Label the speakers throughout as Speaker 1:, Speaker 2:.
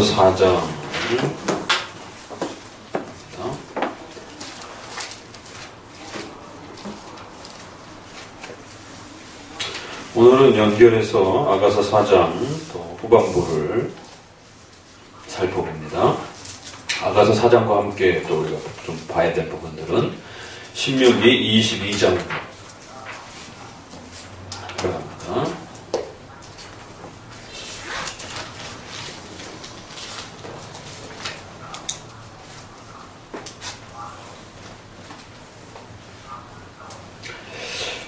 Speaker 1: 4장 오늘은 연결해서 아가서 4장 또 후반부를 살펴봅니다. 아가서 4장과 함께 또 우리가 좀 봐야 될 부분들은 신명기 22장 들어갑니다.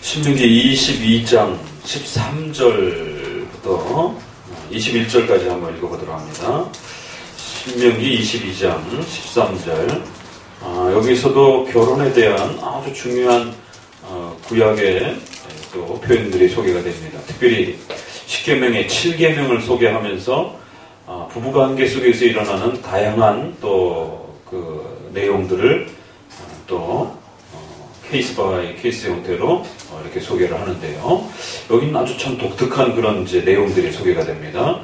Speaker 1: 신명기 22장 13절부터 21절까지 한번 읽어보도록 합니다. 신명기 22장 13절 여기서도 결혼에 대한 아주 중요한 구약의 또 표현들이 소개가 됩니다. 특별히 10계명의 7계명을 소개하면서 부부관계 속에서 일어나는 다양한 또 그 내용들을 또 케이스 바이 케이스 형태로 이렇게 소개를 하는데요. 여기는 아주 참 독특한 그런 이제 내용들이 소개가 됩니다.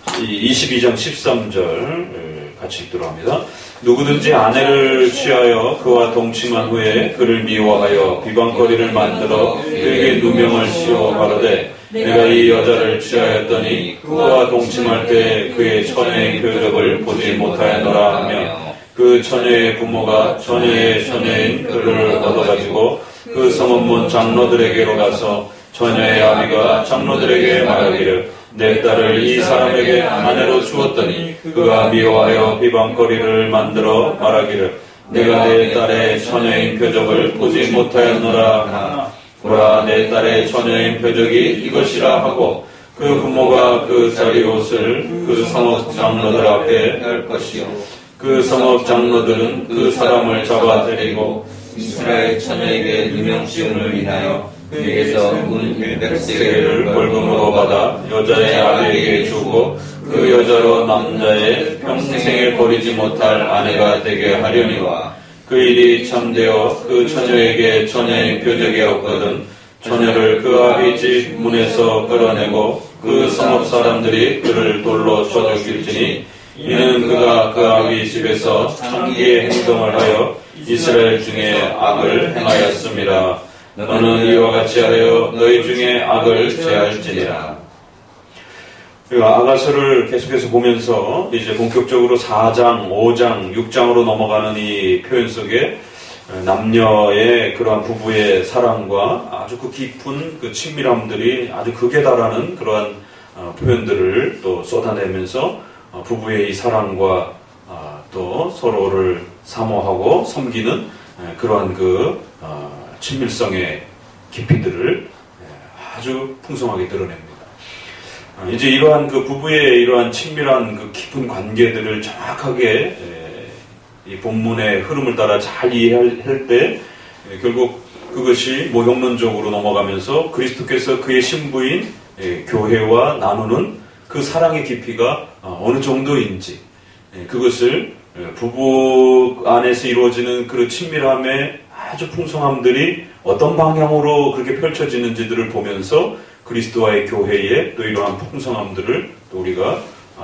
Speaker 1: 22장 13절 같이 읽도록 합니다. 누구든지 아내를 취하여 그와 동침한 후에 그를 미워하여 비방거리를 만들어 그에게 누명을 씌워 가로되 내가 이 여자를 취하였더니 그와 동침할 때 그의 처녀의 표적을 보지 못하였노라 하며 그 처녀의 부모가 처녀의 처녀인 그를 얻어가지고 그 성읍문 장로들에게로 가서 처녀의 아비가 장로들에게 말하기를 내 딸을 이 사람에게 아내로 주었더니 그가 미워하여 비방거리를 만들어 말하기를 내가 내 딸의 처녀인 표적을 보지 못하였노라 하나 보라 내 딸의 처녀인 표적이 이것이라 하고 그 부모가 그 자리 옷을 그 성읍 장로들 앞에 할 것이요 그 성읍 장로들은 그 사람을 잡아 데리고 이스라엘 처녀에게 누명 씌움을 인하여 그에게서 운 100세겔을 벌금으로 받아 여자의 아비에게 주고 그 여자로 남자의 평생에 버리지 못할 아내가 되게 하려니와 그 일이 참되어 그 처녀에게 처녀의 표적이 없거든 처녀를 그 아비 집 문에서 끌어내고 그 성읍 사람들이 그를 돌로 쳐 죽일지니 이는 그가 그 아비 집에서 창기의 행동을 하여 이스라엘 중에 악을 행하였음이라. 너는 이와 같이 하여 너희 중에 악을 제할지니라. 아가서를 계속해서 보면서 이제 본격적으로 4장, 5장, 6장으로 넘어가는 이 표현 속에 남녀의 그러한 부부의 사랑과 아주 그 깊은 그 친밀함들이 아주 극에 달하는 그러한 표현들을 또 쏟아내면서 부부의 이 사랑과 또 서로를 사모하고 섬기는 그러한 그 친밀성의 깊이들을 아주 풍성하게 드러냅니다. 이제 이러한 그 부부의 이러한 친밀한 그 깊은 관계들을 정확하게 이 본문의 흐름을 따라 잘 이해할 때 결국 그것이 모형론적으로 넘어가면서 그리스도께서 그의 신부인 교회와 나누는 그 사랑의 깊이가 어느 정도인지 그것을 부부 안에서 이루어지는 그 친밀함의 아주 풍성함들이 어떤 방향으로 그렇게 펼쳐지는지들을 보면서 그리스도와의 교회의 또 이러한 풍성함들을 또 우리가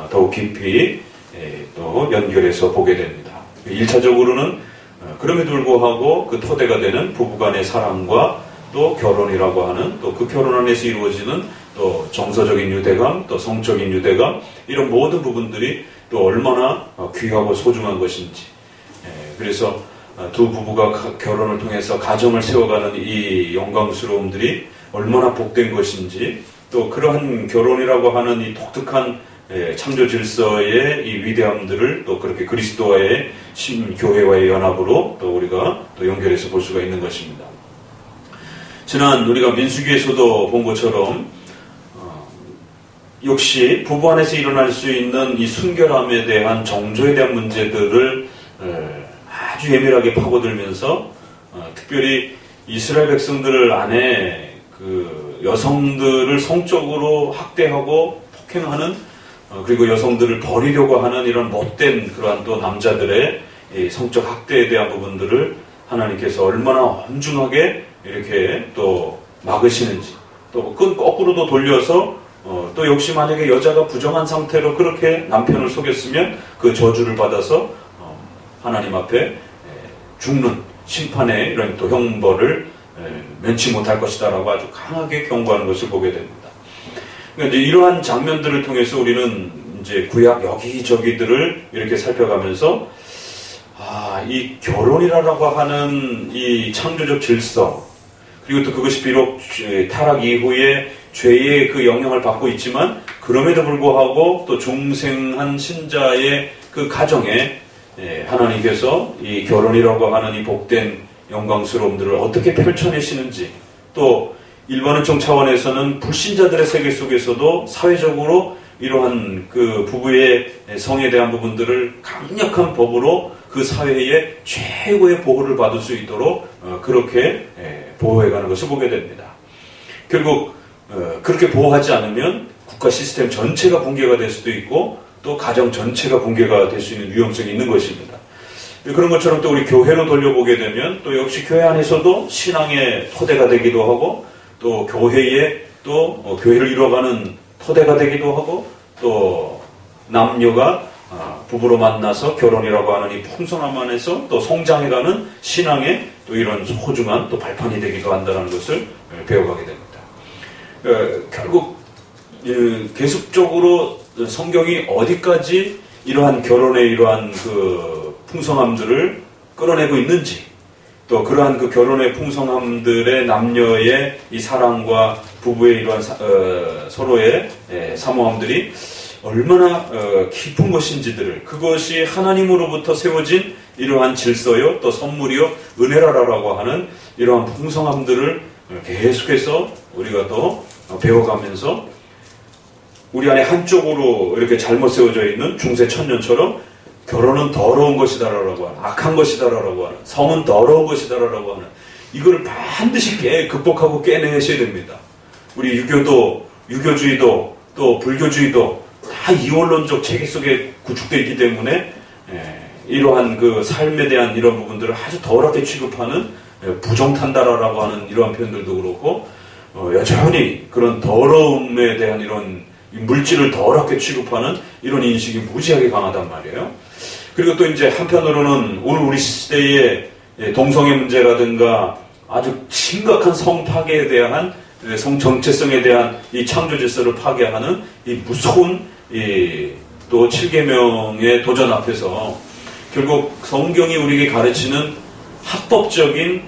Speaker 1: 더욱 깊이 또 연결해서 보게 됩니다. 1차적으로는 그럼에도 불구하고 그 토대가 되는 부부간의 사랑과 또 결혼이라고 하는 또 그 결혼 안에서 이루어지는 또 정서적인 유대감, 또 성적인 유대감 이런 모든 부분들이 또 얼마나 귀하고 소중한 것인지 그래서 두 부부가 결혼을 통해서 가정을 세워가는 이 영광스러움들이 얼마나 복된 것인지 또 그러한 결혼이라고 하는 이 독특한 창조 질서의 이 위대함들을 또 그렇게 그리스도와의 교회와의 연합으로 또 우리가 또 연결해서 볼 수가 있는 것입니다. 지난 우리가 민수기에서도 본 것처럼 역시 부부 안에서 일어날 수 있는 이 순결함에 대한 정조에 대한 문제들을 아주 예민하게 파고들면서 특별히 이스라엘 백성들 안에 그 여성들을 성적으로 학대하고 폭행하는 그리고 여성들을 버리려고 하는 이런 못된 그러한 또 남자들의 이 성적 학대에 대한 부분들을 하나님께서 얼마나 엄중하게 이렇게 또 막으시는지 또 거꾸로도 돌려서 또 역시 만약에 여자가 부정한 상태로 그렇게 남편을 속였으면 그 저주를 받아서 하나님 앞에 죽는 심판의 이런 또 형벌을 면치 못할 것이다라고 아주 강하게 경고하는 것을 보게 됩니다. 그러니까 이제 이러한 장면들을 통해서 우리는 이제 구약 여기저기들을 이렇게 살펴가면서 이 결혼이라고 하는 이 창조적 질서, 그리고 또 그것이 비록 타락 이후에 죄의 그 영향을 받고 있지만 그럼에도 불구하고 또 중생한 신자의 그 가정에 하나님께서 이 결혼이라고 하는 이 복된 영광스러움들을 어떻게 펼쳐내시는지, 또 일반은총 차원에서는 불신자들의 세계 속에서도 사회적으로 이러한 그 부부의 성에 대한 부분들을 강력한 법으로 그 사회의 최고의 보호를 받을 수 있도록 그렇게 보호해가는 것을 보게 됩니다. 결국 그렇게 보호하지 않으면 국가 시스템 전체가 붕괴가 될 수도 있고 또 가정 전체가 붕괴가 될 수 있는 위험성이 있는 것입니다. 그런 것처럼 또 우리 교회로 돌려보게 되면 또 역시 교회 안에서도 신앙의 토대가 되기도 하고 또 교회에 또 교회를 이루어가는 토대가 되기도 하고 또 남녀가 부부로 만나서 결혼이라고 하는 이 풍성함 안에서 또 성장해가는 신앙의 또 이런 소중한 또 발판이 되기도 한다는 것을 배워가게 됩니다. 결국 계속적으로 성경이 어디까지 이러한 결혼의 이러한 그 풍성함들을 끌어내고 있는지, 또 그러한 그 결혼의 풍성함들의 남녀의 이 사랑과 부부의 이러한 서로의 사모함들이 얼마나 깊은 것인지들을, 그것이 하나님으로부터 세워진 이러한 질서요 또 선물이요 은혜라라고 하는 이러한 풍성함들을 계속해서 우리가 또 배워가면서 우리 안에 한쪽으로 이렇게 잘못 세워져 있는 중세 천년처럼 결혼은 더러운 것이다라고 하는, 악한 것이다라고 하는, 성은 더러운 것이다라고 하는, 이거를 반드시 극복하고 깨내셔야 됩니다. 우리 유교도, 유교주의도, 또 불교주의도 다 이원론적 체계 속에 구축되어 있기 때문에 이러한 그 삶에 대한 이런 부분들을 아주 더럽게 취급하는 부정탄다라라고 하는 이러한 표현들도 그렇고 여전히 그런 더러움에 대한 이런 물질을 더럽게 취급하는 이런 인식이 무지하게 강하단 말이에요. 그리고 또 이제 한편으로는 오늘 우리 시대의 동성애 문제라든가 아주 심각한 성 파괴에 대한 성 정체성에 대한 이 창조 질서를 파괴하는 이 무서운 또 7계명의 도전 앞에서 결국 성경이 우리에게 가르치는 합법적인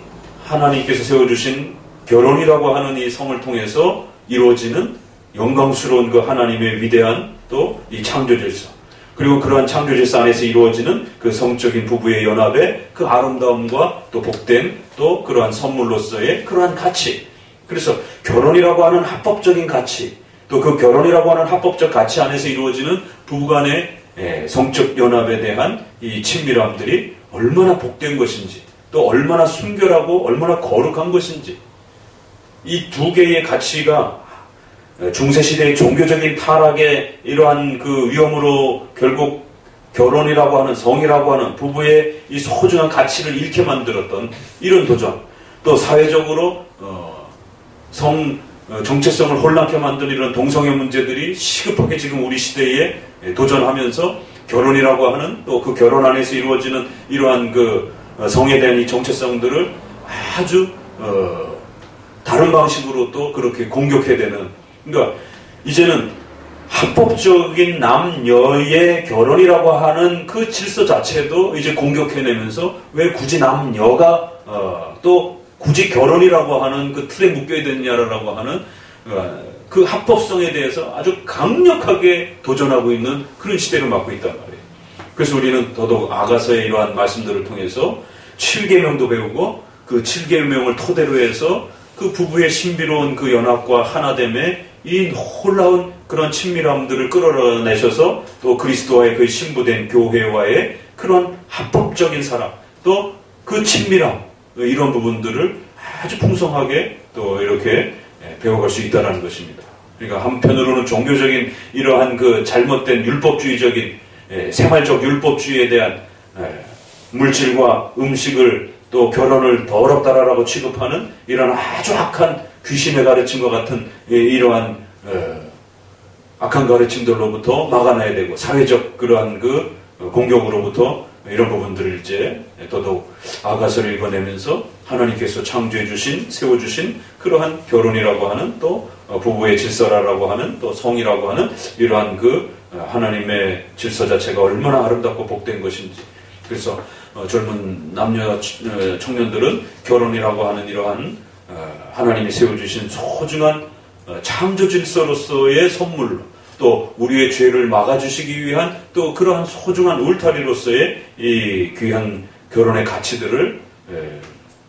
Speaker 1: 하나님께서 세워주신 결혼이라고 하는 이 성을 통해서 이루어지는 영광스러운 그 하나님의 위대한 또 이 창조 질서, 그리고 그러한 창조 질서 안에서 이루어지는 그 성적인 부부의 연합의 그 아름다움과 또 복된 또 그러한 선물로서의 그러한 가치, 그래서 결혼이라고 하는 합법적인 가치, 또 그 결혼이라고 하는 합법적 가치 안에서 이루어지는 부부간의 성적 연합에 대한 이 친밀함들이 얼마나 복된 것인지, 또 얼마나 순결하고 얼마나 거룩한 것인지, 이 두 개의 가치가 중세시대의 종교적인 타락의 이러한 그 위험으로 결국 결혼이라고 하는, 성이라고 하는 부부의 이 소중한 가치를 잃게 만들었던 이런 도전, 또 사회적으로 정체성을 혼란케 만든 이런 동성애 문제들이 시급하게 지금 우리 시대에 도전하면서 결혼이라고 하는, 또 그 결혼 안에서 이루어지는 이러한 그 성에 대한 이 정체성들을 아주 다른 방식으로 또 그렇게 공격해야 되는, 그러니까 이제는 합법적인 남녀의 결혼이라고 하는 그 질서 자체도 이제 공격해내면서 왜 굳이 남녀가 또 굳이 결혼이라고 하는 그 틀에 묶여야 되느냐라고 하는 그 합법성에 대해서 아주 강력하게 도전하고 있는 그런 시대를 맞고 있단 말이에요. 그래서 우리는 더더욱 아가서의 이러한 말씀들을 통해서 7계명도 배우고 그 7계명을 토대로 해서 그 부부의 신비로운 그 연합과 하나됨의 이 놀라운 그런 친밀함들을 끌어내셔서 또 그리스도와의 그 신부된 교회와의 그런 합법적인 사랑, 또 그 친밀함, 이런 부분들을 아주 풍성하게 또 이렇게 배워갈 수 있다는 것입니다. 그러니까 한편으로는 종교적인 이러한 그 잘못된 율법주의적인 생활적 율법주의에 대한 물질과 음식을 또 결혼을 더럽다라고 취급하는 이런 아주 악한 귀신의 가르침과 같은 이러한 악한 가르침들로부터 막아내야 되고 사회적 그러한 그 공격으로부터 이런 부분들을 이제 더더욱 아가서를 읽어내면서 하나님께서 창조해 주신 세워주신 그러한 결혼이라고 하는 또 부부의 질서라고 하는 또 성이라고 하는 이러한 그 하나님의 질서 자체가 얼마나 아름답고 복된 것인지. 그래서 젊은 남녀 청년들은 결혼이라고 하는 이러한 하나님이 세워주신 소중한 창조 질서로서의 선물로 또 우리의 죄를 막아주시기 위한 또 그러한 소중한 울타리로서의 이 귀한 결혼의 가치들을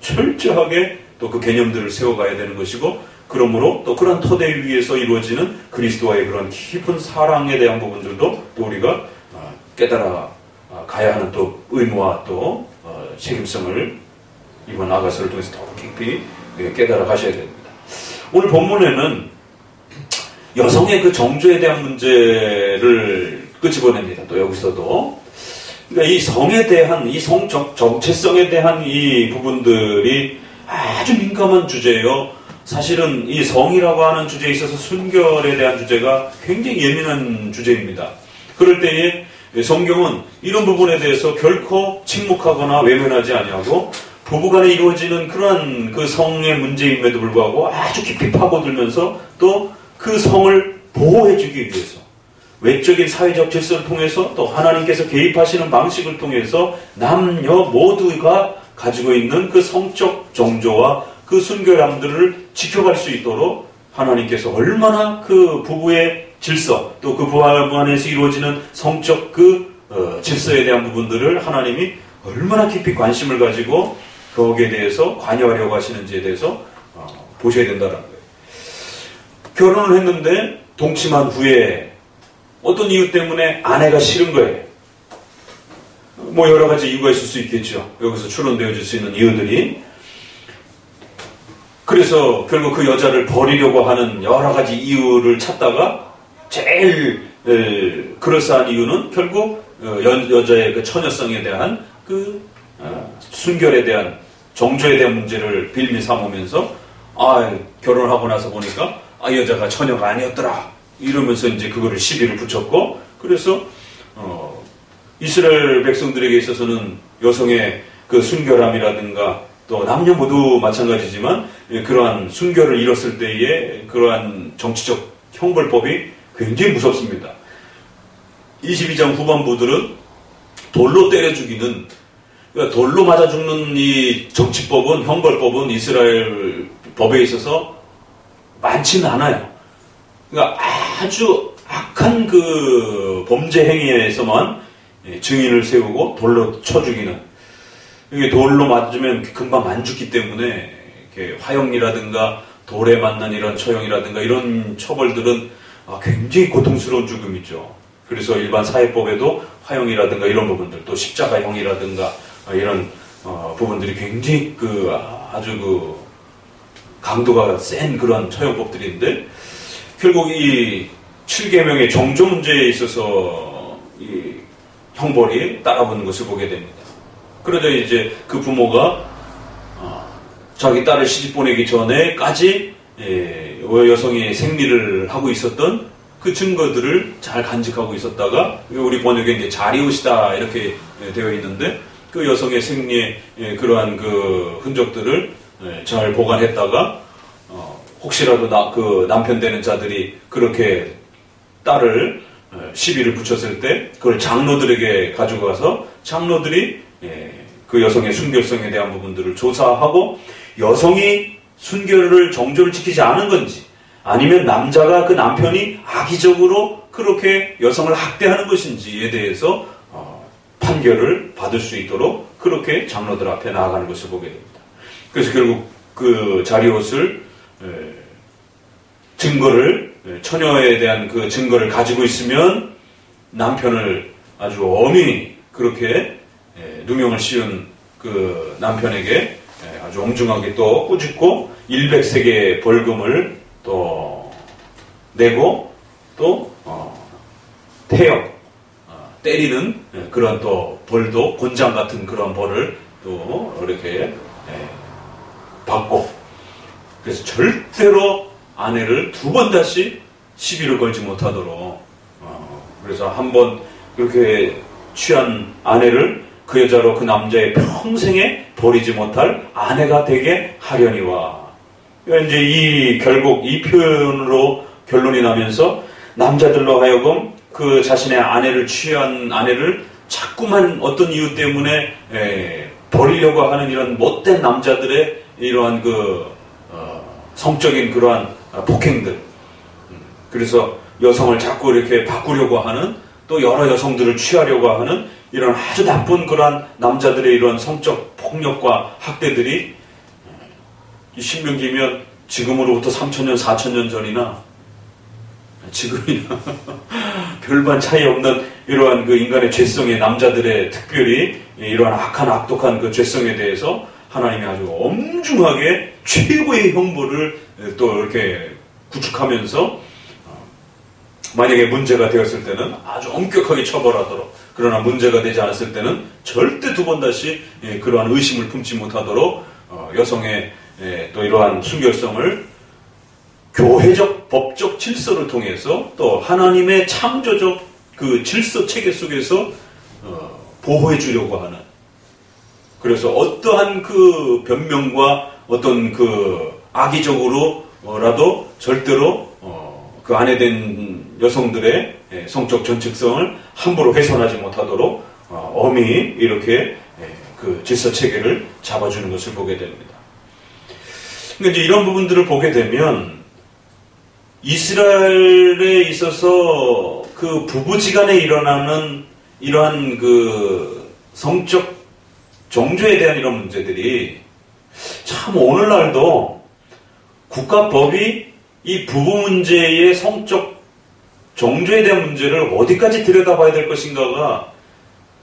Speaker 1: 철저하게 또 그 개념들을 세워가야 되는 것이고, 그러므로 또 그런 토대 위에서 이루어지는 그리스도와의 그런 깊은 사랑에 대한 부분들도 또 우리가 깨달아 가야 하는 또 의무와 또 책임성을 이번 아가서를 통해서 더 깊이 깨달아 가셔야 됩니다. 오늘 본문에는 여성의 그 정조에 대한 문제를 끄집어냅니다. 또 여기서도. 그러니까 이 성에 대한, 이 성적 정체성에 대한 이 부분들이 아주 민감한 주제예요. 사실은 이 성이라고 하는 주제에 있어서 순결에 대한 주제가 굉장히 예민한 주제입니다. 그럴 때에 성경은 이런 부분에 대해서 결코 침묵하거나 외면하지 아니하고 부부간에 이루어지는 그러한 그 성의 문제임에도 불구하고 아주 깊이 파고들면서 또 그 성을 보호해주기 위해서 외적인 사회적 질서를 통해서 또 하나님께서 개입하시는 방식을 통해서 남녀 모두가 가지고 있는 그 성적 정조와 그 순결함들을 지켜갈 수 있도록 하나님께서 얼마나 그 부부의 질서 또 그 부부 안에서 이루어지는 성적 그 질서에 대한 부분들을 하나님이 얼마나 깊이 관심을 가지고 거기에 대해서 관여하려고 하시는지에 대해서 보셔야 된다는 거예요. 결혼을 했는데 동침한 후에 어떤 이유 때문에 아내가 싫은 거예요. 뭐 여러 가지 이유가 있을 수 있겠죠. 여기서 추론되어질 수 있는 이유들이. 그래서 결국 그 여자를 버리려고 하는 여러 가지 이유를 찾다가 제일 그럴싸한 이유는 결국 여자의 그 처녀성에 대한 그 순결에 대한 정조에 대한 문제를 빌미 삼으면서 결혼하고 나서 보니까 여자가 처녀가 아니었더라 이러면서 이제 그거를 시비를 붙였고, 그래서 이스라엘 백성들에게 있어서는 여성의 그 순결함이라든가 또 남녀 모두 마찬가지지만 그러한 순결을 잃었을 때의 그러한 정치적 형벌법이 굉장히 무섭습니다. 22장 후반부들은 돌로 때려 죽이는, 그러니까 돌로 맞아 죽는 이 정치법은, 형벌법은 이스라엘 법에 있어서 많지는 않아요. 그러니까 아주 악한 그 범죄 행위에서만 증인을 세우고 돌로 쳐 죽이는, 이게 돌로 맞으면 금방 안 죽기 때문에 이렇게 화형이라든가 돌에 맞는 이런 처형이라든가 이런 처벌들은 굉장히 고통스러운 죽음이죠. 그래서 일반 사회법에도 화형이라든가 이런 부분들, 또 십자가형이라든가 이런 부분들이 굉장히 아주 강도가 센 그런 처형법들인데, 결국 이 7계명의 정조 문제에 있어서 이 형벌이 따라붙는 것을 보게 됩니다. 그러자 이제 그 부모가 자기 딸을 시집 보내기 전에까지 여성이 생리를 하고 있었던 그 증거들을 잘 간직하고 있었다가, 우리 번역에 이제 자리옷이다 이렇게 되어 있는데, 그 여성의 생리의 그러한 그 흔적들을 잘 보관했다가 혹시라도 그 남편 되는 자들이 그렇게 딸을 시비를 붙였을 때 그걸 장로들에게 가지고 가서 장로들이 그 여성의 순결성에 대한 부분들을 조사하고, 여성이 순결을 정조를 지키지 않은 건지 아니면 남자가 그 남편이 악의적으로 그렇게 여성을 학대하는 것인지에 대해서 판결을 받을 수 있도록 그렇게 장로들 앞에 나아가는 것을 보게 됩니다. 그래서 결국 그 자리옷을 증거를, 처녀에 대한 그 증거를 가지고 있으면 남편을 아주 엄히 그렇게 누명을 씌운 그 남편에게 아주 엉중하게 또 꾸짖고 100세계 벌금을 또 내고 또 태역, 때리는 그런 또 벌도, 곤장 같은 그런 벌을 또 이렇게 받고, 그래서 절대로 아내를 두 번 다시 시비를 걸지 못하도록 그래서 한번 그렇게 취한 아내를 그 여자로 그 남자의 평생에 버리지 못할 아내가 되게 하려니와. 이제 결국 이 표현으로 결론이 나면서 남자들로 하여금 그 자신의 아내를 취한 아내를 자꾸만 어떤 이유 때문에 버리려고 하는 이런 못된 남자들의 이러한 성적인 그러한 폭행들. 그래서 여성을 자꾸 이렇게 바꾸려고 하는, 또 여러 여성들을 취하려고 하는 이런 아주 나쁜 그러한 남자들의 이런 성적 폭력과 학대들이 이 신명기면 지금으로부터 3,000년, 4,000년 전이나 지금이나 별반 차이 없는 이러한 그 인간의 죄성의 남자들의 특별히 이러한 악한 악독한 그 죄성에 대해서 하나님이 아주 엄중하게 최고의 형벌을 또 이렇게 구축하면서 만약에 문제가 되었을 때는 아주 엄격하게 처벌하도록, 그러나 문제가 되지 않았을 때는 절대 두 번 다시 그러한 의심을 품지 못하도록 여성의 또 이러한 순결성을 교회적 법적 질서를 통해서 또 하나님의 창조적 그 질서 체계 속에서 보호해 주려고 하는, 그래서 어떠한 그 변명과 어떤 그 악의적으로라도 절대로 그 안에 된 여성들의 성적 전칙성을 함부로 훼손하지 못하도록 엄히 이렇게 그 질서 체계를 잡아주는 것을 보게 됩니다. 그러니까 이제 이런 부분들을 보게 되면 이스라엘에 있어서 그 부부지간에 일어나는 이러한 그 성적 정죄에 대한 이런 문제들이 참 오늘날도 국가법이 이 부부 문제의 성적 정죄에 대한 문제를 어디까지 들여다봐야 될 것인가가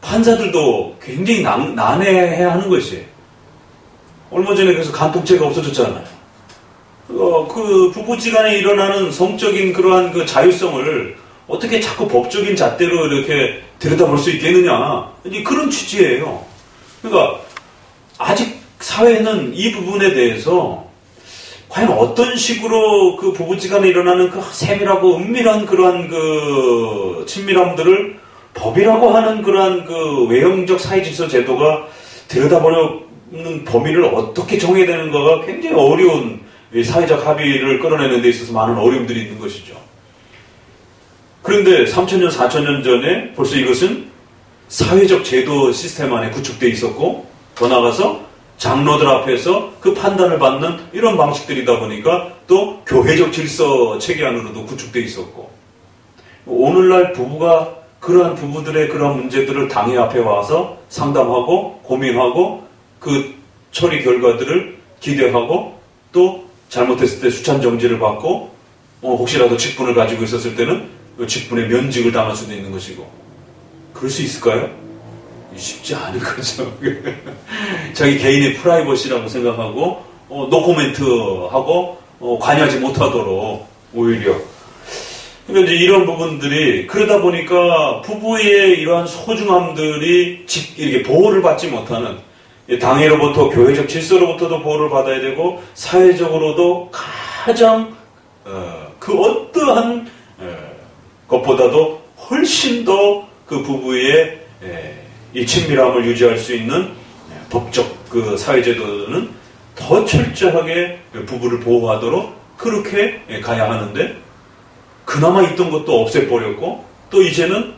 Speaker 1: 판사들도 굉장히 난해해야 하는 것이에요. 얼마 전에 그래서 간통죄가 없어졌잖아요. 그 부부지간에 일어나는 성적인 그러한 그 자율성을 어떻게 자꾸 법적인 잣대로 이렇게 들여다볼 수 있겠느냐, 그런 취지예요. 그러니까 아직 사회는 이 부분에 대해서 과연 어떤 식으로 그 부부지간에 일어나는 그 세밀하고 은밀한 그러한 그 친밀함들을 법이라고 하는 그러한 그 외형적 사회질서 제도가 들여다보는 범위를 어떻게 정해야 되는가가 굉장히 어려운 사회적 합의를 끌어내는 데 있어서 많은 어려움들이 있는 것이죠. 그런데 3,000년, 4,000년 전에 벌써 이것은 사회적 제도 시스템 안에 구축되어 있었고, 더 나아가서 장로들 앞에서 그 판단을 받는 이런 방식들이다 보니까 또 교회적 질서 체계 안으로도 구축되어 있었고, 오늘날 부부가 그러한 부부들의 그러한 문제들을 당회 앞에 와서 상담하고 고민하고 그 처리 결과들을 기대하고, 또 잘못했을 때 수찬 정지를 받고 혹시라도 직분을 가지고 있었을 때는 그 직분의 면직을 당할 수도 있는 것이고, 그럴 수 있을까요? 쉽지 않은 거죠. 자기 개인의 프라이버시라고 생각하고 노코멘트하고 관여하지 못하도록 오히려. 그러니까 이제 이런 부분들이 그러다 보니까 부부의 이러한 소중함들이 이렇게 보호를 받지 못하는, 당회로부터 교회적 질서로부터도 보호를 받아야 되고 사회적으로도 가장 그 어떠한 것보다도 훨씬 더 그 부부의 이 친밀함을 유지할 수 있는 법적 그 사회제도는 더 철저하게 부부를 보호하도록 그렇게 가야 하는데, 그나마 있던 것도 없애버렸고, 또 이제는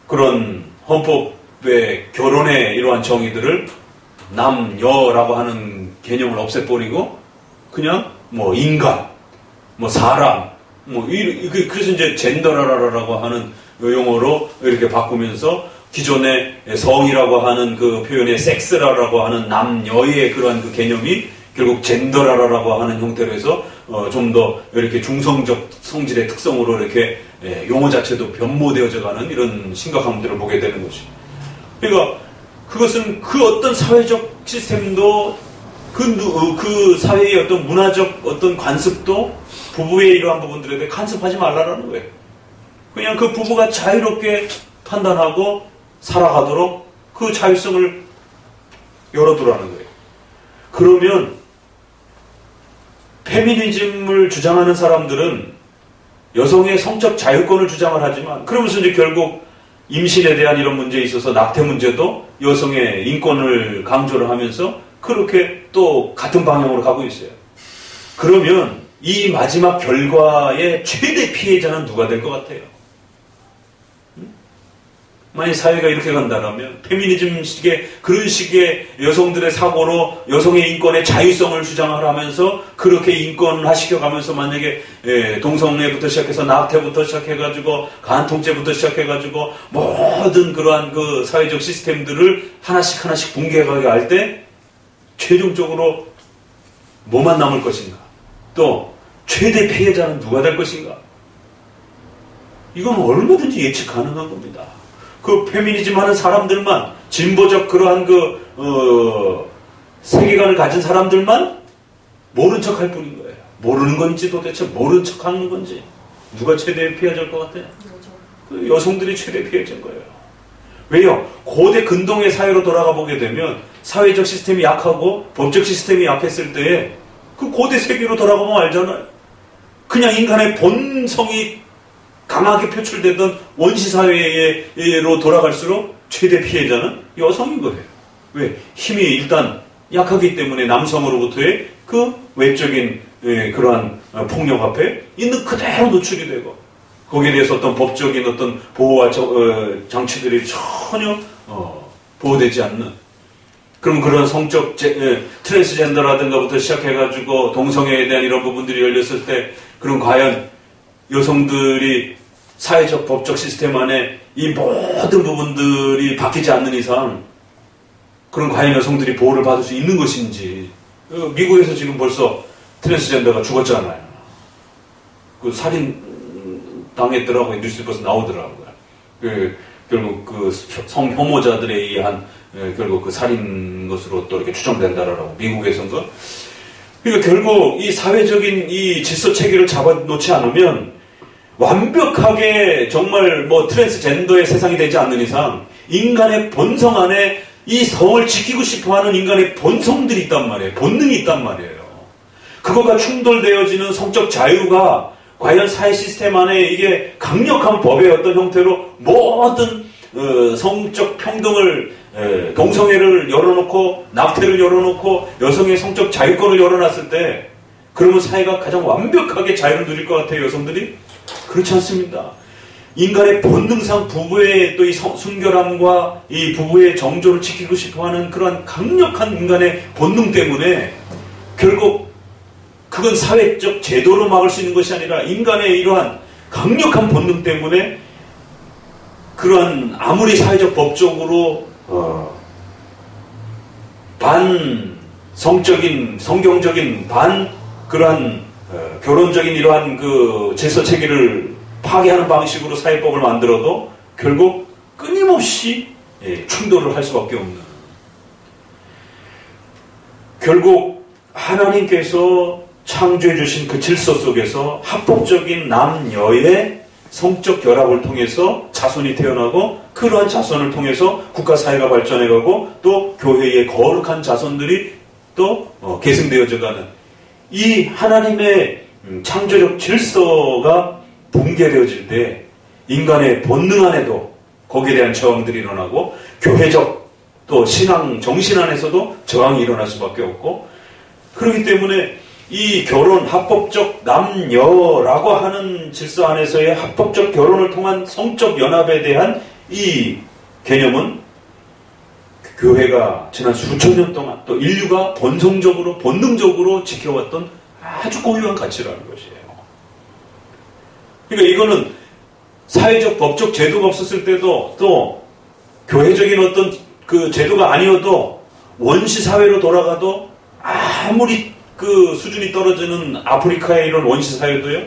Speaker 1: 그런 헌법의 결혼의 이러한 정의들을 남여라고 하는 개념을 없애버리고 그냥 뭐 인간, 뭐 사람, 그래서 이제 젠더라라고 하는 용어로 이렇게 바꾸면서 기존의 성이라고 하는 그 표현의 섹스라라고 하는 남여의 그러한 그 개념이 결국 젠더라라고 하는 형태로 해서 좀 더 이렇게 중성적 성질의 특성으로 이렇게 용어 자체도 변모되어져 가는 이런 심각한 문제를 보게 되는 것이죠. 그러니까 그것은 그 어떤 사회적 시스템도 그 사회의 어떤 문화적 어떤 관습도 부부의 이러한 부분들에 대해 간섭하지 말라라는 거예요. 그냥 그 부부가 자유롭게 판단하고 살아가도록 그 자율성을 열어두라는 거예요. 그러면 페미니즘을 주장하는 사람들은 여성의 성적 자유권을 주장을 하지만 그러면서 이제 결국 임신에 대한 이런 문제에 있어서 낙태 문제도 여성의 인권을 강조를 하면서 그렇게 또 같은 방향으로 가고 있어요. 그러면 이 마지막 결과의 최대 피해자는 누가 될 것 같아요? 만약 사회가 이렇게 간다면 페미니즘식의 그런 식의 여성들의 사고로 여성의 인권의 자유성을 주장을 하면서 그렇게 인권화시켜가면서 만약에 동성애부터 시작해서 낙태부터 시작해가지고 간통죄부터 시작해가지고 모든 그러한 그 사회적 시스템들을 하나씩 하나씩 붕괴하게 할 때 최종적으로 뭐만 남을 것인가? 또 최대 피해자는 누가 될 것인가? 이건 얼마든지 예측 가능한 겁니다. 그 페미니즘 하는 사람들만, 진보적 그러한 세계관을 가진 사람들만 모른 척 할 뿐인 거예요. 모르는 건지 도대체 모른 척 하는 건지. 누가 최대 피해자일 것 같아요? 그 여성들이 최대 피해자인 거예요. 왜요? 고대 근동의 사회로 돌아가 보게 되면 사회적 시스템이 약하고 법적 시스템이 약했을 때에 그 고대 세계로 돌아가면 알잖아요. 그냥 인간의 본성이 강하게 표출되던 원시사회로 돌아갈수록 최대 피해자는 여성인 거예요. 왜? 힘이 일단 약하기 때문에 남성으로부터의 그 외적인 그러한 폭력 앞에 있는 그대로 노출이 되고 거기에 대해서 어떤 법적인 어떤 보호와 장치들이 전혀 보호되지 않는 그럼 그런 성적 트랜스젠더라든가부터 시작해가지고 동성애에 대한 이런 부분들이 열렸을 때 그럼 과연 여성들이 사회적 법적 시스템 안에 이 모든 부분들이 바뀌지 않는 이상 그럼 과연 여성들이 보호를 받을 수 있는 것인지 미국에서 지금 벌써 트랜스젠더가 죽었잖아요. 그 살인 당했더라고요. 뉴스에서 나오더라고요. 결국 그 성혐오자들에 의한 결국 그 살인 것으로 또 이렇게 추정된다라고 미국에서인가? 그러니까 결국 이 사회적인 이 질서 체계를 잡아놓지 않으면 완벽하게 정말 뭐 트랜스젠더의 세상이 되지 않는 이상 인간의 본성 안에 이 성을 지키고 싶어하는 인간의 본성들이 있단 말이에요. 본능이 있단 말이에요. 그거가 충돌되어지는 성적 자유가 과연 사회 시스템 안에 이게 강력한 법의 어떤 형태로 모든 성적 평등을 동성애를 열어놓고 낙태를 열어놓고 여성의 성적 자유권을 열어놨을 때 그러면 사회가 가장 완벽하게 자유를 누릴 것 같아요. 여성들이? 그렇지 않습니다. 인간의 본능상 부부의 또 이 순결함과 이 부부의 정조를 지키고 싶어하는 그러한 강력한 인간의 본능 때문에 결국 그건 사회적 제도로 막을 수 있는 것이 아니라 인간의 이러한 강력한 본능 때문에 그러한 아무리 사회적 법적으로 반성적인 성경적인 그러한 결혼적인 이러한 그 질서 체계를 파괴하는 방식으로 사회법을 만들어도 결국 끊임없이 충돌을 할 수밖에 없는 결국 하나님께서 창조해 주신 그 질서 속에서 합법적인 남녀의 성적 결합을 통해서 자손이 태어나고 그러한 자손을 통해서 국가 사회가 발전해가고 또 교회의 거룩한 자손들이 또 계승되어져가는 이 하나님의 창조적 질서가 붕괴되어질 때 인간의 본능 안에도 거기에 대한 저항들이 일어나고 교회적 또 신앙 정신 안에서도 저항이 일어날 수밖에 없고 그렇기 때문에 이 결혼 합법적 남녀라고 하는 질서 안에서의 합법적 결혼을 통한 성적 연합에 대한 이 개념은 교회가 지난 수천 년 동안 또 인류가 본성적으로 본능적으로 지켜왔던 아주 고유한 가치라는 것이에요. 그러니까 이거는 사회적 법적 제도가 없었을 때도 또 교회적인 어떤 그 제도가 아니어도 원시 사회로 돌아가도 아무리 그 수준이 떨어지는 아프리카의 이런 원시 사회도요.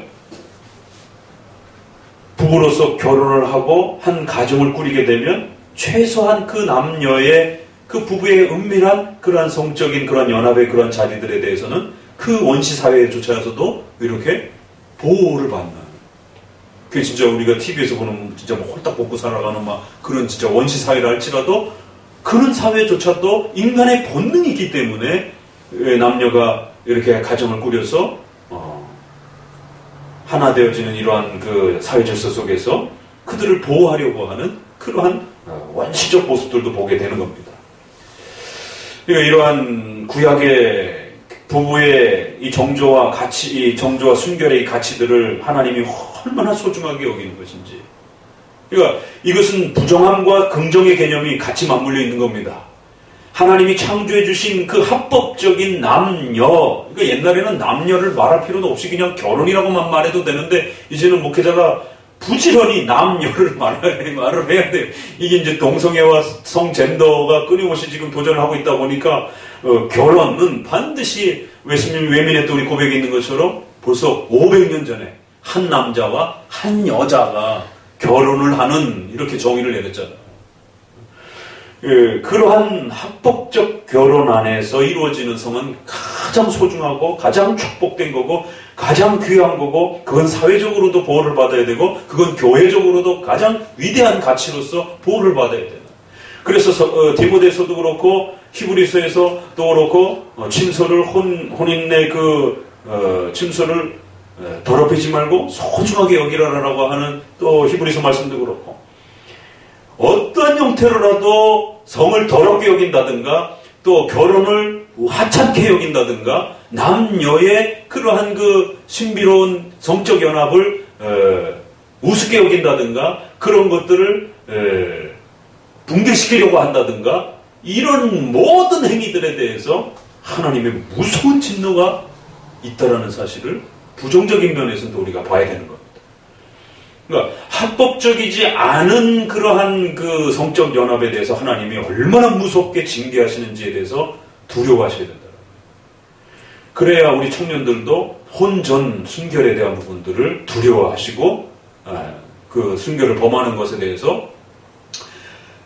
Speaker 1: 부부로서 결혼을 하고 한 가정을 꾸리게 되면 최소한 그 남녀의 그 부부의 은밀한 그러한 성적인 그러한 연합의 그러한 자리들에 대해서는 그 원시 사회조차서도 이렇게 보호를 받는. 그게 진짜 우리가 TV에서 보는 진짜 뭐 홀딱 벗고 살아가는 막 그런 진짜 원시 사회라 할지라도 그런 사회조차도 인간의 본능이 있기 때문에 남녀가 이렇게 가정을 꾸려서 하나 되어지는 이러한 그 사회 질서 속에서 그들을 보호하려고 하는 그러한 원시적 모습들도 보게 되는 겁니다. 그러니까 이러한 구약의 부부의 이 정조와 가치, 이 정조와 순결의 이 가치들을 하나님이 얼마나 소중하게 여기는 것인지. 그러니까 이것은 부정함과 긍정의 개념이 같이 맞물려 있는 겁니다. 하나님이 창조해 주신 그 합법적인 남녀, 그러니까 옛날에는 남녀를 말할 필요도 없이 그냥 결혼이라고만 말해도 되는데 이제는 목회자가 부지런히 남녀를 말을 해야 돼요. 이게 이제 동성애와 성젠더가 끊임없이 지금 도전을 하고 있다 보니까 결혼은 반드시 외민의 또 우리 고백이 있는 것처럼 벌써 500년 전에 한 남자와 한 여자가 결혼을 하는 이렇게 정의를 내렸잖아요. 그러한 합법적 결혼 안에서 이루어지는 성은 가장 소중하고 가장 축복된 거고 가장 귀한 거고 그건 사회적으로도 보호를 받아야 되고 그건 교회적으로도 가장 위대한 가치로서 보호를 받아야 되는. 그래서 디모데서도 그렇고 히브리서에서도 그렇고 침소를 혼인의 침소를 더럽히지 말고 소중하게 여기라라고 하는 또 히브리서 말씀도 그렇고 어떤 형태로라도 성을 더럽게 여긴다든가 또 결혼을 하찮게 여긴다든가 남녀의 그러한 그 신비로운 성적 연합을 우습게 여긴다든가 그런 것들을 붕괴시키려고 한다든가 이런 모든 행위들에 대해서 하나님의 무서운 진노가 있다라는 사실을 부정적인 면에서도 우리가 봐야 되는 겁니다. 그러니까 합법적이지 않은 그러한 그 성적 연합에 대해서 하나님이 얼마나 무섭게 징계하시는지에 대해서 두려워하셔야 된다. 그래야 우리 청년들도 혼전 순결에 대한 부분들을 두려워하시고 그 순결을 범하는 것에 대해서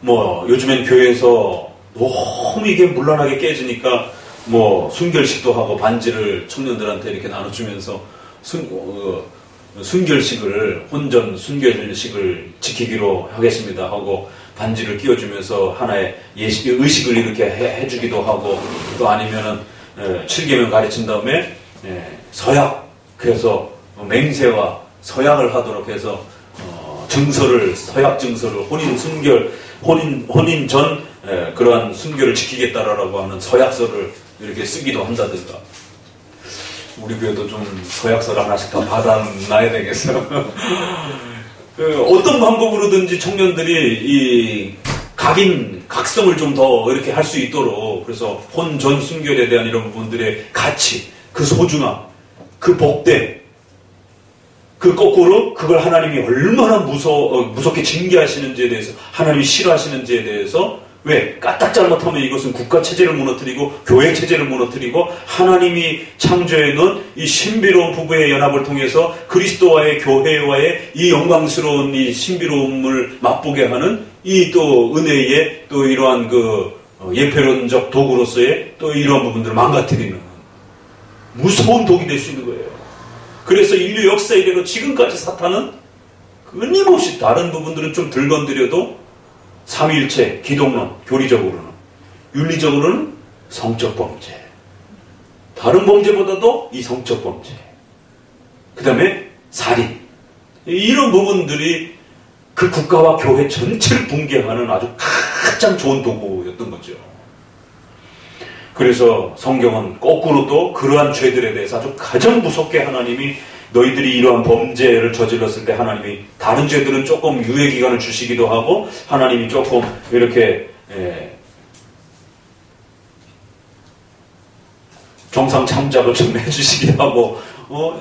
Speaker 1: 뭐 요즘엔 교회에서 너무 이게 문란하게 깨지니까 뭐 순결식도 하고 반지를 청년들한테 이렇게 나눠주면서 순결식을 혼전 순결식을 지키기로 하겠습니다 하고 반지를 끼워주면서 하나의 의식을 이렇게 해주기도 하고 또 아니면은 7계명 가르친 다음에 서약 그래서 맹세와 서약을 하도록 해서 서약 증서를 혼인 전 그러한 순결을 지키겠다라고 하는 서약서를 이렇게 쓰기도 한다든가. 우리 교회도 좀 서약서를 하나씩 더 받아놔야 되겠어요. 어떤 방법으로든지 청년들이 이 각성을 좀 더 이렇게 할 수 있도록 그래서 혼전 순결에 대한 이런 부분들의 가치, 그 소중함, 그 복됨, 그 거꾸로 그걸 하나님이 얼마나 무섭게 징계하시는지에 대해서 하나님이 싫어하시는지에 대해서 왜? 까딱 잘못하면 이것은 국가 체제를 무너뜨리고 교회 체제를 무너뜨리고 하나님이 창조해 놓은 이 신비로운 부부의 연합을 통해서 그리스도와의 교회와의 이 영광스러운 이 신비로움을 맛보게 하는 이 또 은혜의 또 이러한 그 예표론적 도구로서의 또 이러한 부분들을 망가뜨리는 무서운 독이 될 수 있는 거예요. 그래서 인류 역사 이래로 지금까지 사탄은 끊임없이 다른 부분들은 좀 덜 건드려도 삼위일체, 기독론, 교리적으로는 윤리적으로는 성적 범죄 다른 범죄보다도 이 성적 범죄 그 다음에 살인 이런 부분들이 그 국가와 교회 전체를 붕괴하는 아주 가장 좋은 도구였던 거죠. 그래서 성경은 거꾸로도 그러한 죄들에 대해서 아주 가장 무섭게 하나님이 너희들이 이러한 범죄를 저질렀을 때 하나님이 다른 죄들은 조금 유예기간을 주시기도 하고 하나님이 조금 이렇게 정상 참작을 좀 해주시기도 하고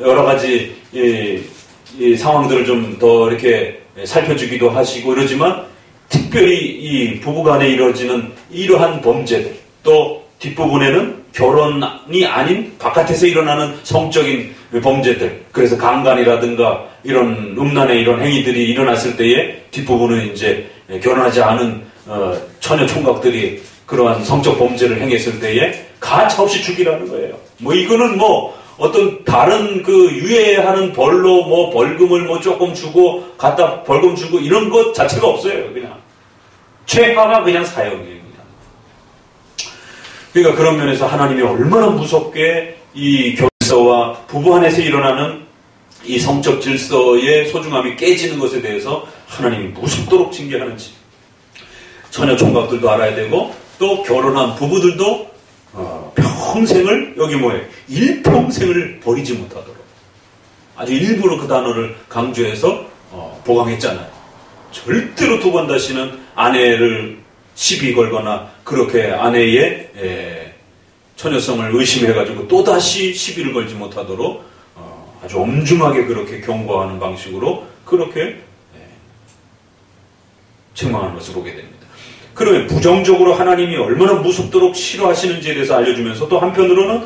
Speaker 1: 여러 가지 이 상황들을 좀 더 이렇게 살펴주기도 하시고 이러지만 특별히 이 부부간에 이루어지는 이러한 범죄들 또 뒷부분에는 결혼이 아닌 바깥에서 일어나는 성적인 범죄들 그래서 강간이라든가 이런 음란의 이런 행위들이 일어났을 때에 뒷부분은 이제 결혼하지 않은 처녀 총각들이 그러한 성적 범죄를 행했을 때에 가차없이 죽이라는 거예요. 뭐 이거는 뭐 어떤 다른 그 유예하는 벌로 뭐 벌금을 뭐 조금 주고 갖다 벌금 주고 이런 것 자체가 없어요. 그냥 최하가 그냥 사형이에요. 그러니까 그런 면에서 하나님이 얼마나 무섭게 이 결서와 부부 안에서 일어나는 이 성적 질서의 소중함이 깨지는 것에 대해서 하나님이 무섭도록 징계하는지 처녀 총각들도 알아야 되고 또 결혼한 부부들도 평생을 여기 뭐예요? 일평생을 버리지 못하도록 아주 일부러 그 단어를 강조해서 보강했잖아요. 절대로 두 번 다시는 아내를 시비 걸거나 그렇게 아내의 처녀성을 의심해가지고 또다시 시비를 걸지 못하도록 아주 엄중하게 그렇게 경고하는 방식으로 그렇게 책망하는 것을 보게 됩니다. 그러면 부정적으로 하나님이 얼마나 무섭도록 싫어하시는지에 대해서 알려주면서 또 한편으로는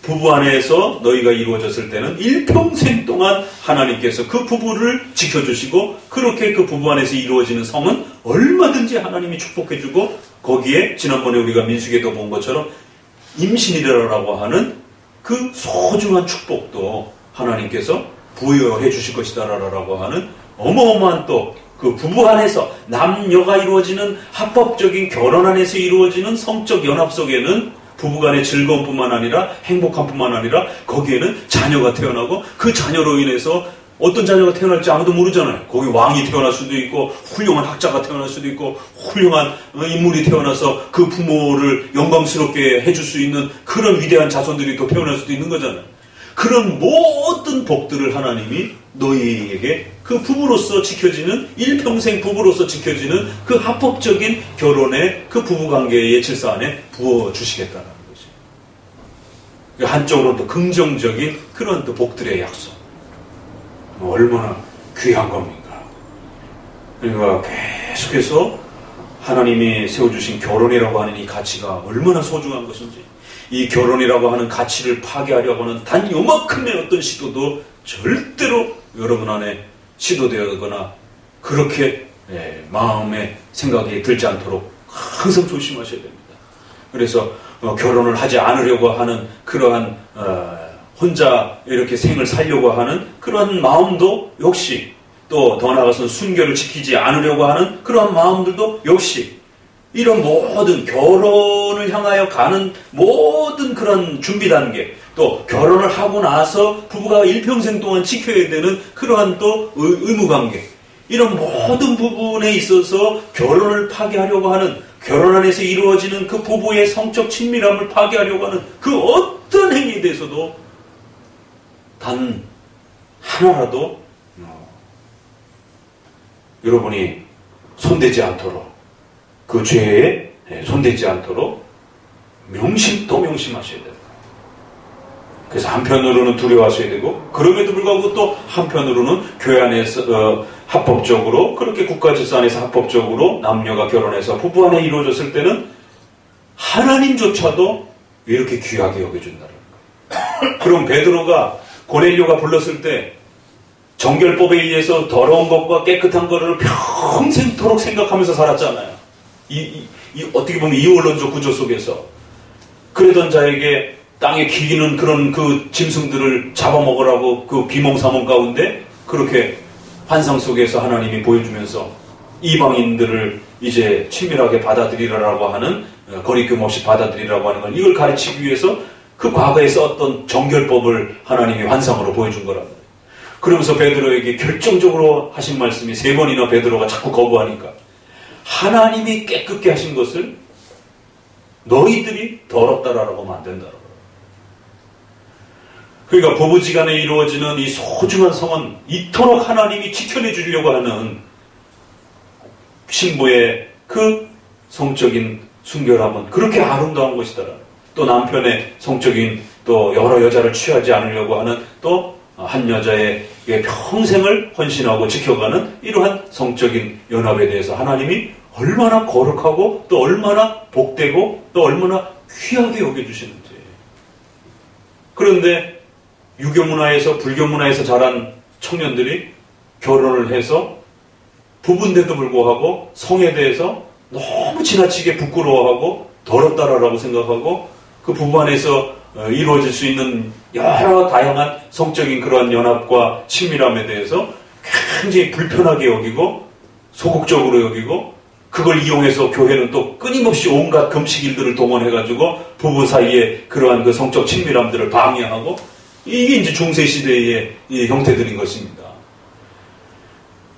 Speaker 1: 부부 안에서 너희가 이루어졌을 때는 일평생 동안 하나님께서 그 부부를 지켜주시고 그렇게 그 부부 안에서 이루어지는 성은 얼마든지 하나님이 축복해주고 거기에 지난번에 우리가 민수기에도 본 것처럼 임신이라고 하는 그 소중한 축복도 하나님께서 부여해 주실 것이다라고 하는 어마어마한 또 그 부부 안에서 남녀가 이루어지는 합법적인 결혼 안에서 이루어지는 성적 연합 속에는 부부간의 즐거움뿐만 아니라 행복함뿐만 아니라 거기에는 자녀가 태어나고 그 자녀로 인해서 어떤 자녀가 태어날지 아무도 모르잖아요. 거기 왕이 태어날 수도 있고 훌륭한 학자가 태어날 수도 있고 훌륭한 인물이 태어나서 그 부모를 영광스럽게 해줄 수 있는 그런 위대한 자손들이 또 태어날 수도 있는 거잖아요. 그런 모든 복들을 하나님이 너희에게 그 부부로서 지켜지는 일평생 부부로서 지켜지는 그 합법적인 결혼의 그 부부관계의 질서 안에 부어주시겠다는 거죠. 한쪽으로는 또 긍정적인 그런 또 복들의 약속. 얼마나 귀한 겁니까? 그러니까 계속해서 하나님이 세워주신 결혼이라고 하는 이 가치가 얼마나 소중한 것인지 이 결혼이라고 하는 가치를 파괴하려고 하는 단 요만큼의 어떤 시도도 절대로 여러분 안에 시도되거나 그렇게 마음에 생각이 들지 않도록 항상 조심하셔야 됩니다. 그래서 결혼을 하지 않으려고 하는 그러한 혼자 이렇게 생을 살려고 하는 그러한 마음도 역시 또 더 나아가서는 순결을 지키지 않으려고 하는 그러한 마음들도 역시 이런 모든 결혼을 향하여 가는 모든 그런 준비 단계 또 결혼을 하고 나서 부부가 일평생 동안 지켜야 되는 그러한 또 의무관계 이런 모든 부분에 있어서 결혼을 파괴하려고 하는 결혼 안에서 이루어지는 그 부부의 성적 친밀함을 파괴하려고 하는 그 어떤 행위에 대해서도 단 하나라도 여러분이 손대지 않도록 그 죄에 손대지 않도록 명심하셔야 돼요. 그래서 한편으로는 두려워하셔야 되고 그럼에도 불구하고 또 한편으로는 교회 안에서 합법적으로 그렇게 국가 질서 안에서 합법적으로 남녀가 결혼해서 부부 안에 이루어졌을 때는 하나님조차도 이렇게 귀하게 여겨준다는 거예요. 그럼 베드로가 고넬료가 불렀을 때 정결법에 의해서 더러운 것과 깨끗한 것을 평생토록 생각하면서 살았잖아요. 어떻게 보면 이원론적 구조 속에서 그러던 자에게 땅에 기기는 그런 그 짐승들을 잡아먹으라고 그 비몽사몽 가운데 그렇게 환상 속에서 하나님이 보여주면서 이방인들을 이제 친밀하게 받아들이라고 하는 거리낌 없이 받아들이라고 하는 건 이걸 가르치기 위해서 그 과거에 썼던 정결법을 하나님이 환상으로 보여준 거랍니다. 그러면서 베드로에게 결정적으로 하신 말씀이 3번이나 베드로가 자꾸 거부하니까 하나님이 깨끗게 하신 것을 너희들이 더럽다라고 하면 안 된다라고. 그러니까 부부지간에 이루어지는 이 소중한 성은 이토록 하나님이 지켜내 주려고 하는 신부의 그 성적인 순결함은 그렇게 아름다운 것이더라. 또 남편의 성적인 또 여러 여자를 취하지 않으려고 하는 또 한 여자의 평생을 헌신하고 지켜가는 이러한 성적인 연합에 대해서 하나님이 얼마나 거룩하고 또 얼마나 복되고 또 얼마나 귀하게 여겨주시는지. 그런데 유교문화에서 불교문화에서 자란 청년들이 결혼을 해서 부부인데도 불구하고 성에 대해서 너무 지나치게 부끄러워하고 더럽다라고 생각하고 그 부부 안에서 이루어질 수 있는 여러 다양한 성적인 그러한 연합과 친밀함에 대해서 굉장히 불편하게 여기고 소극적으로 여기고 그걸 이용해서 교회는 또 끊임없이 온갖 금식일들을 동원해가지고 부부 사이에 그러한 그 성적 친밀함들을 방해하고
Speaker 2: 이게 이제 중세시대의 이 형태들인 것입니다.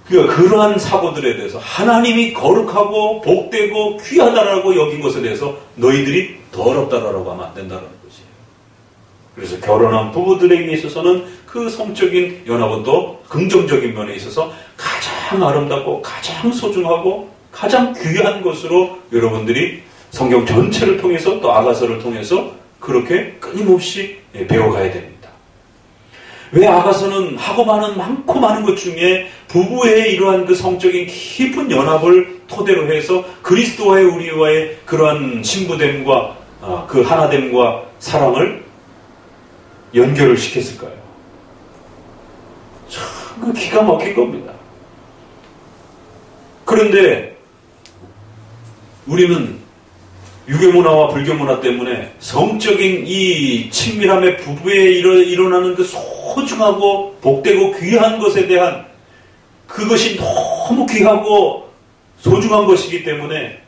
Speaker 2: 그러니까 그러한 사고들에 대해서 하나님이 거룩하고 복되고 귀하다라고 여긴 것에 대해서 너희들이 더럽다라고 하면 안 된다는 것이에요. 그래서 결혼한 부부들에게 있어서는 그 성적인 연합은 또 긍정적인 면에 있어서 가장 아름답고 가장 소중하고 가장 귀한 것으로 여러분들이 성경 전체를 통해서 또 아가서를 통해서 그렇게 끊임없이 배워가야 됩니다. 왜 아가서는 하고 많고 많은 것 중에 부부의 이러한 그 성적인 깊은 연합을 토대로 해서 그리스도와의 우리와의 그러한 신부됨과 그 하나됨과 사랑을 연결을 시켰을까요? 참 기가 막힌 겁니다. 그런데 우리는 유교문화와 불교문화 때문에 성적인 이 친밀함의 부부에 일어나는 그 소중하고 복되고 귀한 것에 대한 그것이 너무 귀하고 소중한 것이기 때문에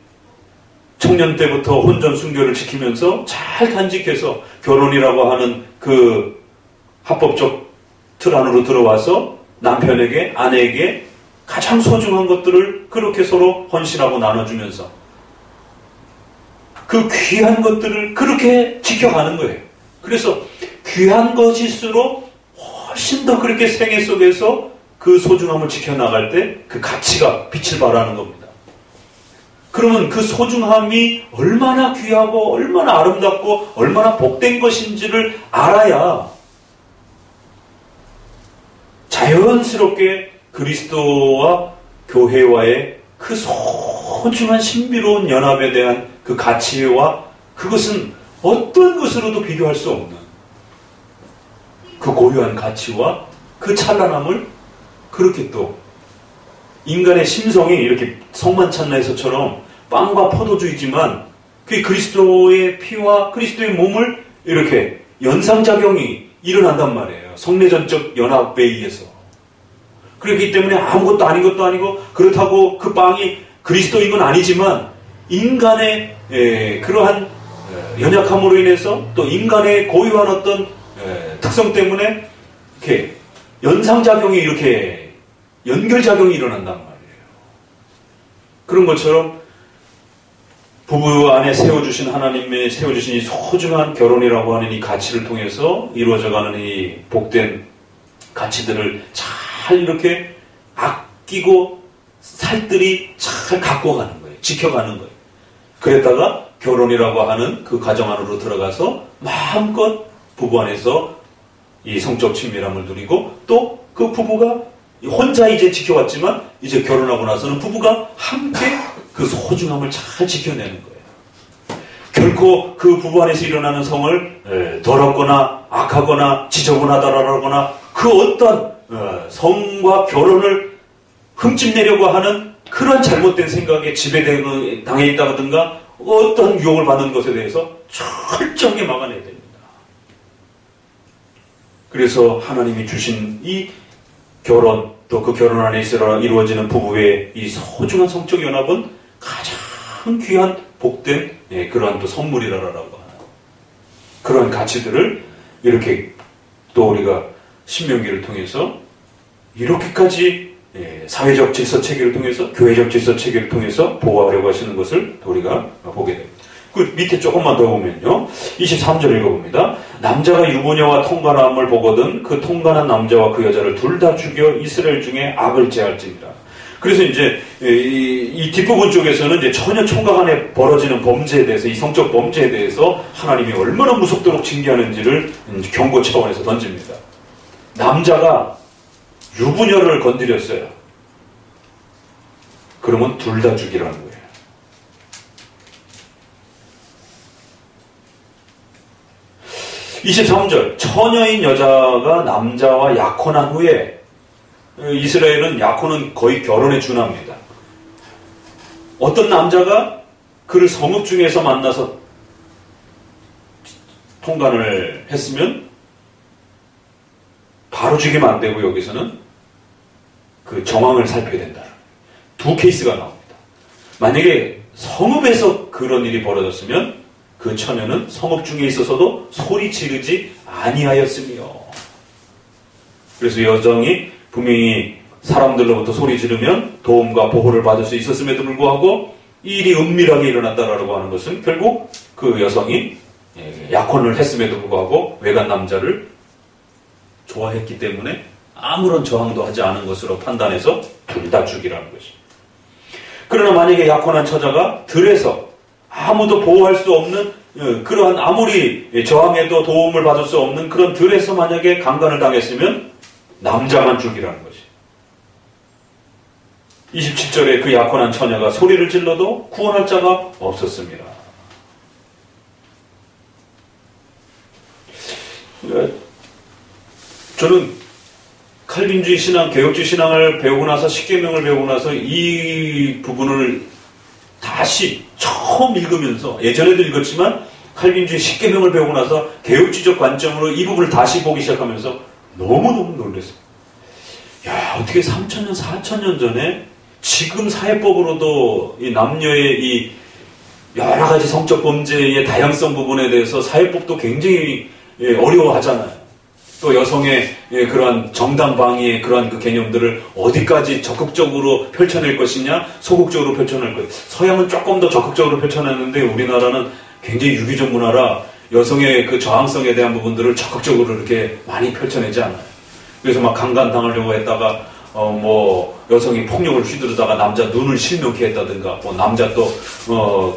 Speaker 2: 청년 때부터 혼전 순결을 지키면서 잘 간직해서 결혼이라고 하는 그 합법적 틀 안으로 들어와서 남편에게 아내에게 가장 소중한 것들을 그렇게 서로 헌신하고 나눠주면서 그 귀한 것들을 그렇게 지켜가는 거예요. 그래서 귀한 것일수록 훨씬 더 그렇게 생애 속에서 그 소중함을 지켜나갈 때 그 가치가 빛을 발하는 겁니다. 그러면 그 소중함이 얼마나 귀하고 얼마나 아름답고 얼마나 복된 것인지를 알아야 자연스럽게 그리스도와 교회와의 그 소중한 신비로운 연합에 대한 그 가치와 그것은 어떤 것으로도 비교할 수 없는 그 고유한 가치와 그 찬란함을 그렇게 또 인간의 심성이 이렇게 성만찬나에서처럼 빵과 포도주이지만 그 그리스도의 피와 그리스도의 몸을 이렇게 연상작용이 일어난단 말이에요. 성내전적 연합에 의해서. 그렇기 때문에 아무것도 아닌 것도 아니고 그렇다고 그 빵이 그리스도인 건 아니지만 인간의 그러한 연약함으로 인해서 또 인간의 고유한 어떤 특성 때문에 이렇게 연상작용이 이렇게 연결작용이 일어난단 말이에요. 그런 것처럼 부부 안에 세워주신 하나님의 세워주신 이 소중한 결혼이라고 하는 이 가치를 통해서 이루어져가는 이 복된 가치들을 잘 이렇게 아끼고 살뜰히 잘 갖고 가는 거예요. 지켜가는 거예요. 그랬다가 결혼이라고 하는 그 가정 안으로 들어가서 마음껏 부부 안에서 이 성적 친밀함을 누리고 또 그 부부가 혼자 이제 지켜왔지만 이제 결혼하고 나서는 부부가 함께 그 소중함을 잘 지켜내는 거예요. 결코 그 부부 안에서 일어나는 성을 더럽거나 악하거나 지저분하다라거나 그 어떤 성과 결혼을 흠집내려고 하는 그런 잘못된 생각에 지배당해 있다든가 어떤 유혹을 받는 것에 대해서 철저하게 막아내야 됩니다. 그래서 하나님이 주신 이 결혼 또 그 결혼 안에서 이루어지는 부부의 이 소중한 성적 연합은 가장 귀한 복된 그러한 또 선물이라고 하는 그러한 가치들을 이렇게 또 우리가 신명기를 통해서 이렇게까지 사회적 질서 체계를 통해서 교회적 질서 체계를 통해서 보호하려고 하시는 것을 우리가 보게 됩니다. 그 밑에 조금만 더 보면요. 23절 읽어봅니다. 남자가 유부녀와 통관함을 보거든 그 통관한 남자와 그 여자를 둘 다 죽여 이스라엘 중에 악을 제할지니라. 그래서 이제 이 뒷부분 쪽에서는 이제 처녀 총각 안에 벌어지는 범죄에 대해서 이 성적 범죄에 대해서 하나님이 얼마나 무섭도록 징계하는지를 경고 차원에서 던집니다. 남자가 유부녀를 건드렸어요. 그러면 둘 다 죽이라는 거예요. 23절 처녀인 여자가 남자와 약혼한 후에 이스라엘은 약혼은 거의 결혼에 준합니다. 어떤 남자가 그를 성읍 중에서 만나서 통관을 했으면 바로 죽이면 안 되고 여기서는 그 정황을 살펴야 된다. 두 케이스가 나옵니다. 만약에 성읍에서 그런 일이 벌어졌으면 그 처녀는 성읍 중에 있어서도 소리 지르지 아니하였으며. 그래서 여정이 분명히 사람들로부터 소리 지르면 도움과 보호를 받을 수 있었음에도 불구하고 이 일이 은밀하게 일어났다라고 하는 것은 결국 그 여성이 약혼을 했음에도 불구하고 외간 남자를 좋아했기 때문에 아무런 저항도 하지 않은 것으로 판단해서 둘 다 죽이라는 것이. 그러나 만약에 약혼한 처자가 들에서 아무도 보호할 수 없는 그러한 아무리 저항해도 도움을 받을 수 없는 그런 들에서 만약에 강간을 당했으면 남자만 죽이라는 것이. 27절에 그 약혼한 처녀가 소리를 질러도 구원할 자가 없었습니다. 저는 칼빈주의 신앙, 개혁주의 신앙을 배우고 나서 십계명을 배우고 나서 이 부분을 다시 처음 읽으면서 예전에도 읽었지만 칼빈주의 십계명을 배우고 나서 개혁주의적 관점으로 이 부분을 다시 보기 시작하면서 너무너무 놀랐어요. 야, 어떻게 3,000년, 4,000년 전에 지금 사회법으로도 이 남녀의 이 여러 가지 성적 범죄의 다양성 부분에 대해서 사회법도 굉장히 어려워하잖아요. 또 여성의 그러한 정당방위의 그러한 그 개념들을 어디까지 적극적으로 펼쳐낼 것이냐, 소극적으로 펼쳐낼 것. 서양은 조금 더 적극적으로 펼쳐냈는데 우리나라는 굉장히 유기적 문화라 여성의 그 저항성에 대한 부분들을 적극적으로 이렇게 많이 펼쳐내지 않아요. 그래서 막 강간 당하려고 했다가 뭐 여성이 폭력을 휘두르다가 남자 눈을 실명케 했다든가, 뭐 남자 또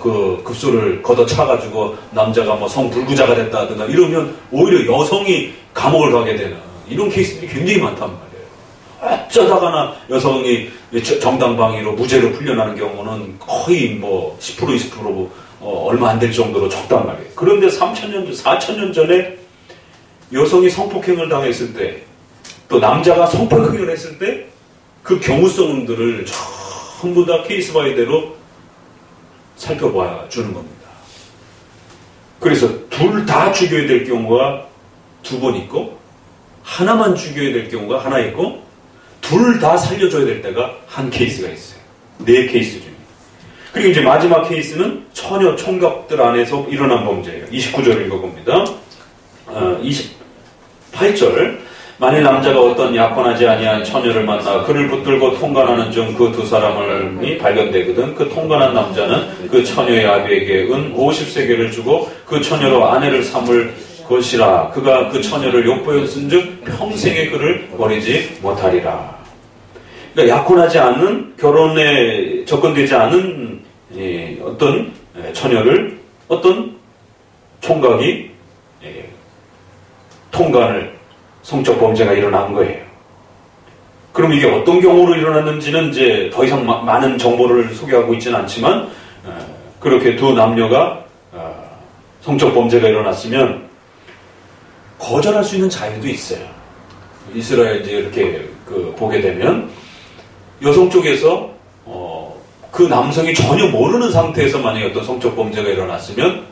Speaker 2: 그 급소를 걷어차가지고 남자가 뭐 성불구자가 됐다든가 이러면 오히려 여성이 감옥을 가게 되는 이런 케이스들이 굉장히 많단 말이에요. 어쩌다가나 여성이 정당방위로 무죄로 풀려나는 경우는 거의 뭐 10% 20% 얼마 안 될 정도로 적단 말이에요. 그런데 3,000년 전, 4,000년 전에 여성이 성폭행을 당했을 때, 또 남자가 성폭행을 했을 때 그 경우성들을 전부 다 케이스 바이대로 살펴봐 주는 겁니다. 그래서 둘 다 죽여야 될 경우가 2번 있고, 하나만 죽여야 될 경우가 하나 있고, 둘 다 살려줘야 될 때가 한 케이스가 있어요. 4케이스 중에. 그리고 이제 마지막 케이스는 처녀 총각들 안에서 일어난 범죄예요. 29절을 읽어봅니다. 28절. 만일 남자가 어떤 약혼하지 아니한 처녀를 만나 그를 붙들고 통관하는 중 그 2사람이 발견되거든 그 통관한 남자는 그 처녀의 아비에게 은 50세겔을 주고 그 처녀로 아내를 삼을 것이라. 그가 그 처녀를 욕보였은즉 평생에 그를 버리지 못하리라. 그러니까 약혼하지 않은, 결혼에 접근되지 않은 어떤 처녀를 어떤 총각이 통관을, 성적 범죄가 일어난 거예요. 그럼 이게 어떤 경우로 일어났는지는 이제 더 이상 많은 정보를 소개하고 있지는 않지만, 그렇게 두 남녀가 성적 범죄가 일어났으면 거절할 수 있는 자유도 있어요. 이스라엘 이제 이렇게 보게 되면 여성 쪽에서 그 남성이 전혀 모르는 상태에서 만약에 어떤 성적 범죄가 일어났으면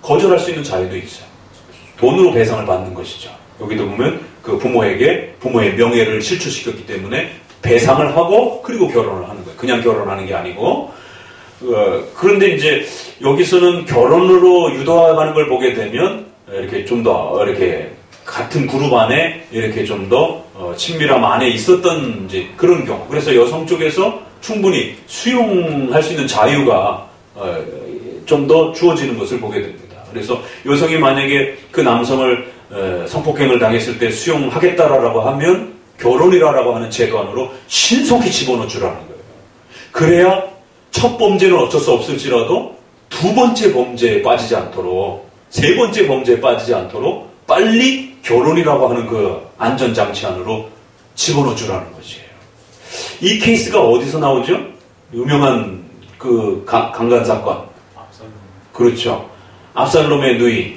Speaker 2: 거절할 수 있는 자유도 있어요. 돈으로 배상을 받는 것이죠. 여기도 보면 그 부모의 명예를 실추시켰기 때문에 배상을 하고 그리고 결혼을 하는 거예요. 그냥 결혼하는 게 아니고. 그런데 이제 여기서는 결혼으로 유도하는 걸 보게 되면 이렇게 좀 더 이렇게 같은 그룹 안에 이렇게 좀 더 친밀함 안에 있었던 이제 그런 경우. 그래서 여성 쪽에서 충분히 수용할 수 있는 자유가 좀 더 주어지는 것을 보게 됩니다. 그래서 여성이 만약에 그 남성을 성폭행을 당했을 때 수용하겠다라고 하면 결혼이라고 하는 제도 안으로 신속히 집어넣어 주라는 거예요. 그래야 첫 범죄는 어쩔 수 없을지라도 2번째 범죄에 빠지지 않도록, 3번째 범죄에 빠지지 않도록 빨리 결혼이라고 하는 그 안전장치 안으로 집어넣어 주라는 것이에요. 이 케이스가 어디서 나오죠? 유명한 그 강간 사건. 그렇죠. 압살롬의 누이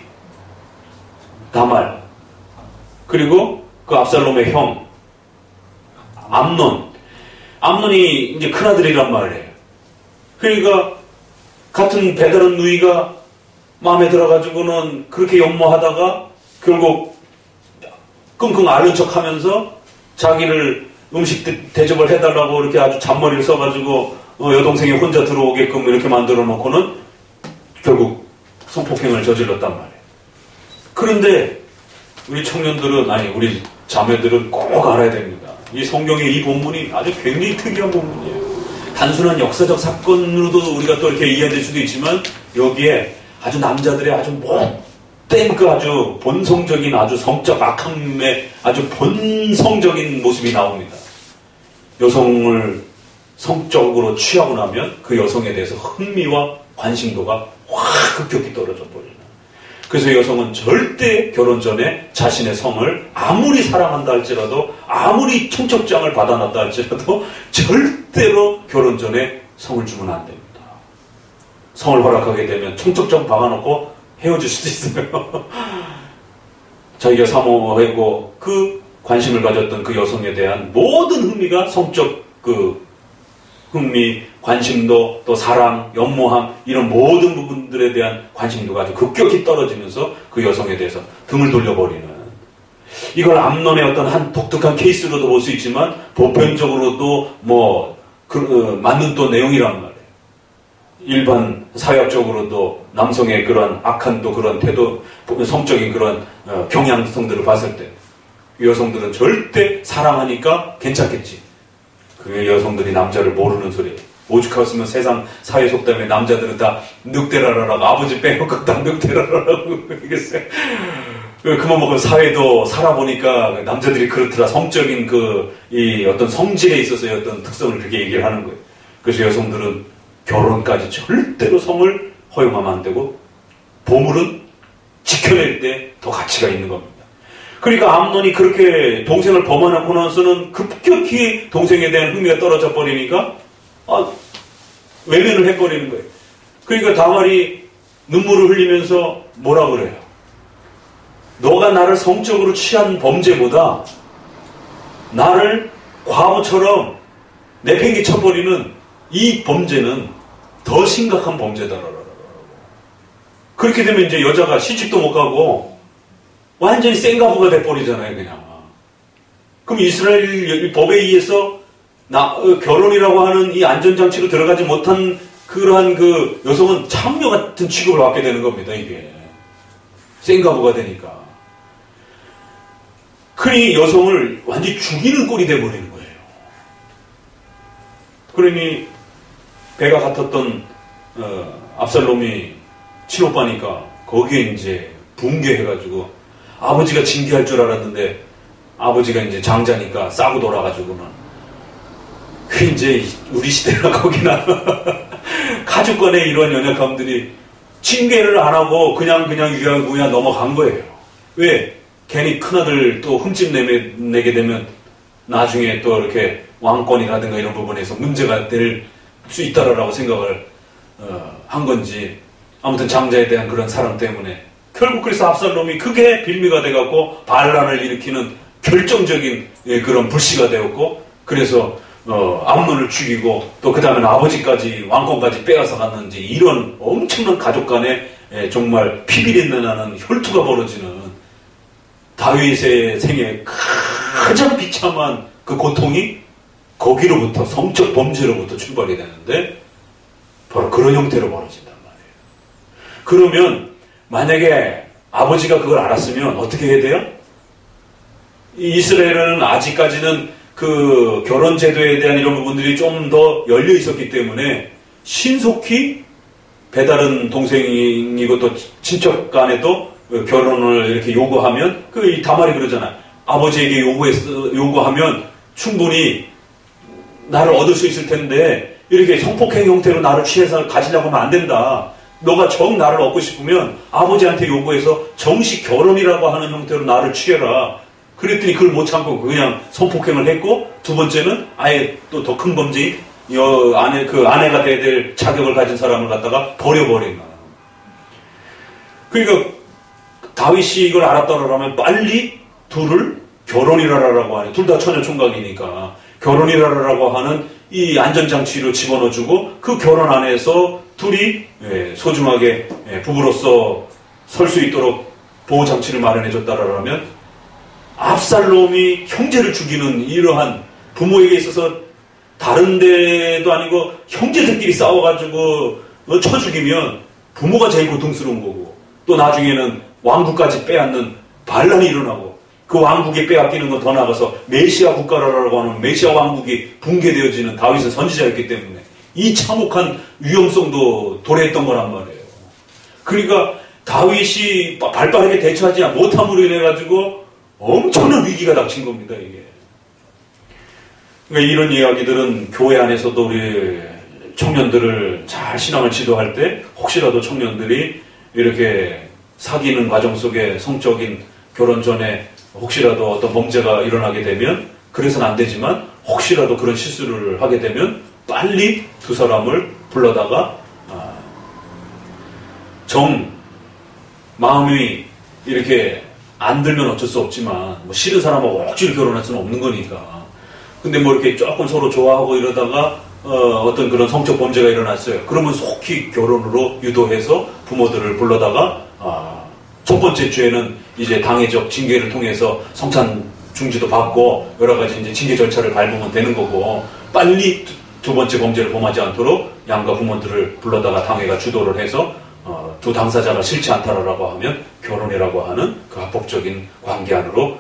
Speaker 2: 다말, 그리고 그 압살롬의 형 암논이 이제 큰아들이란 말이에요. 그러니까 같은 배다른 누이가 마음에 들어가지고는 그렇게 연모하다가 결국 끙끙 앓는 척하면서 자기를 음식 대접을 해달라고 이렇게 아주 잔머리를 써가지고 여동생이 혼자 들어오게끔 이렇게 만들어 놓고는 결국 성폭행을 저질렀단 말이에요. 그런데 우리 청년들은, 아니 우리 자매들은 꼭 알아야 됩니다. 이 성경의 이 본문이 아주 굉장히 특이한 본문이에요. 단순한 역사적 사건으로도 우리가 또 이렇게 이해될 수도 있지만 여기에 아주 남자들의 아주 못된 그 아주 본성적인 아주 성적 악함의 아주 본성적인 모습이 나옵니다. 여성을 성적으로 취하고 나면 그 여성에 대해서 흥미와 관심도가 확 급격히 떨어져 버리는. 그래서 여성은 절대 결혼 전에 자신의 성을 아무리 사랑한다 할지라도, 아무리 청첩장을 받아놨다 할지라도 절대로 결혼 전에 성을 주면 안 됩니다. 성을 허락하게 되면 청첩장 박아놓고 헤어질 수도 있어요. 자기가 사모하고 그 관심을 가졌던 그 여성에 대한 모든 흥미가, 성적 그 흥미, 관심도, 또 사랑, 연모함, 이런 모든 부분들에 대한 관심도가 아주 급격히 떨어지면서 그 여성에 대해서 등을 돌려버리는, 이걸 암논의 어떤 한 독특한 케이스로도 볼 수 있지만 보편적으로도 맞는 또 내용이란 말이에요. 일반 사회학적으로도 남성의 그런 악한 또 그런 태도, 성적인 그런 경향성들을 봤을 때 여성들은 절대 사랑하니까 괜찮겠지. 그 여성들이 남자를 모르는 소리예요. 오죽하였으면 세상 사회 속담에 남자들은 다 늑대라라라고, 아버지 빼놓고 다 늑대라라라고 그러겠어요. 그만 먹은 사회도 살아보니까 남자들이 그렇더라. 성적인 이 어떤 성질에 있어서의 어떤 특성을 그렇게 얘기를 하는 거예요. 그래서 여성들은 결혼까지 절대로 성을 허용하면 안 되고, 보물은 지켜낼 때 더 가치가 있는 겁니다. 그러니까 암논이 그렇게 동생을 범하고 나서는 급격히 동생에 대한 흥미가 떨어져 버리니까 외면을 해버리는 거예요. 그러니까 다말이 눈물을 흘리면서 뭐라 그래요? 너가 나를 성적으로 취한 범죄보다 나를 과부처럼 내팽개 쳐버리는 이 범죄는 더 심각한 범죄다라고. 그렇게 되면 이제 여자가 시집도 못 가고 완전히 생가부가 돼버리잖아요, 그냥. 그럼 이스라엘 법에 의해서 결혼이라고 하는 이 안전장치로 들어가지 못한 그러한 그 여성은 창녀 같은 취급을 받게 되는 겁니다, 이게. 생가부가 되니까. 그러니 여성을 완전히 죽이는 꼴이 돼버리는 거예요. 그러니 배가 같았던 압살롬이 친오빠니까 거기에 이제 붕괴해가지고, 아버지가 징계할 줄 알았는데 아버지가 이제 장자니까 싸고 돌아가지고는, 그 이제 우리 시대나 거기나 가족 간의 이런 연약함들이 징계를 안 하고 그냥 유야고 그냥 넘어간 거예요. 왜? 괜히 큰아들 또 흠집 내게 되면 나중에 또 이렇게 왕권이라든가 이런 부분에서 문제가 될 수 있다라고 생각을 한 건지, 아무튼 장자에 대한 그런 사랑 때문에 결국 그래서 압살롬이 그게 빌미가 돼갖고 반란을 일으키는 결정적인 그런 불씨가 되었고, 그래서 암논을 죽이고 또 그 다음에는 아버지까지 왕권까지 빼앗아 갔는지, 이런 엄청난 가족 간에 정말 피비린내 나는 혈투가 벌어지는 다윗의 생애 가장 비참한 그 고통이 거기로부터, 성적 범죄로부터 출발이 되는데 바로 그런 형태로 벌어진단 말이에요. 그러면 만약에 아버지가 그걸 알았으면 어떻게 해야 돼요? 이스라엘은 아직까지는 그 결혼 제도에 대한 이런 부분들이 좀 더 열려 있었기 때문에 신속히 배다른 동생이고 또 친척 간에도 결혼을 이렇게 요구하면, 이 다말이 그러잖아요. 아버지에게 요구하면 충분히 나를 얻을 수 있을 텐데 이렇게 성폭행 형태로 나를 취해서 가지려고 하면 안 된다. 너가 정 나를 얻고 싶으면 아버지한테 요구해서 정식 결혼이라고 하는 형태로 나를 취해라. 그랬더니 그걸 못 참고 그냥 성폭행을 했고, 두 번째는 아예 또 더 큰 범죄인 아내가 돼야 될 자격을 가진 사람을 갖다가 버려버린 거야. 그러니까 다윗이 이걸 알았다라면 빨리 둘을 결혼이라라고 하는, 둘 다 처녀 총각이니까 결혼이라라고 하는 이 안전장치로 집어넣어주고, 그 결혼 안에서 둘이 소중하게 부부로서 설 수 있도록 보호장치를 마련해줬다라면, 압살롬이 형제를 죽이는 이러한, 부모에게 있어서 다른 데도 아니고 형제들끼리 싸워가지고 쳐 죽이면 부모가 제일 고통스러운 거고, 또 나중에는 왕국까지 빼앗는 반란이 일어나고, 그 왕국이 빼앗기는 건 더 나가서 메시아 국가라고 하는 메시아 왕국이 붕괴되어지는 다윗은 선지자였기 때문에 이 참혹한 위험성도 도래했던 거란 말이에요. 그러니까 다윗이 발빠르게 대처하지 못함으로 인해 가지고 엄청난 위기가 닥친 겁니다, 이게. 그러니까 이런 이야기들은 교회 안에서도 우리 청년들을 잘 신앙을 지도할 때 혹시라도 청년들이 이렇게 사귀는 과정 속에 성적인 결혼 전에 혹시라도 어떤 범죄가 일어나게 되면, 그래서는 안 되지만 혹시라도 그런 실수를 하게 되면 빨리 두 사람을 불러다가 마음이 이렇게 안 들면 어쩔 수 없지만 뭐 싫은 사람하고 억지로 결혼할 수는 없는 거니까. 근데 뭐 이렇게 조금 서로 좋아하고 이러다가 어떤 그런 성적 범죄가 일어났어요. 그러면 속히 결혼으로 유도해서 부모들을 불러다가 첫 번째 주에는 이제 당회적 징계를 통해서 성찬 중지도 받고 여러 가지 이제 징계 절차를 밟으면 되는 거고, 빨리 두 번째 범죄를 범하지 않도록 양가 부모들을 불러다가 당회가 주도를 해서 두 당사자가 싫지 않다라고 하면 결혼이라고 하는 그 합법적인 관계 안으로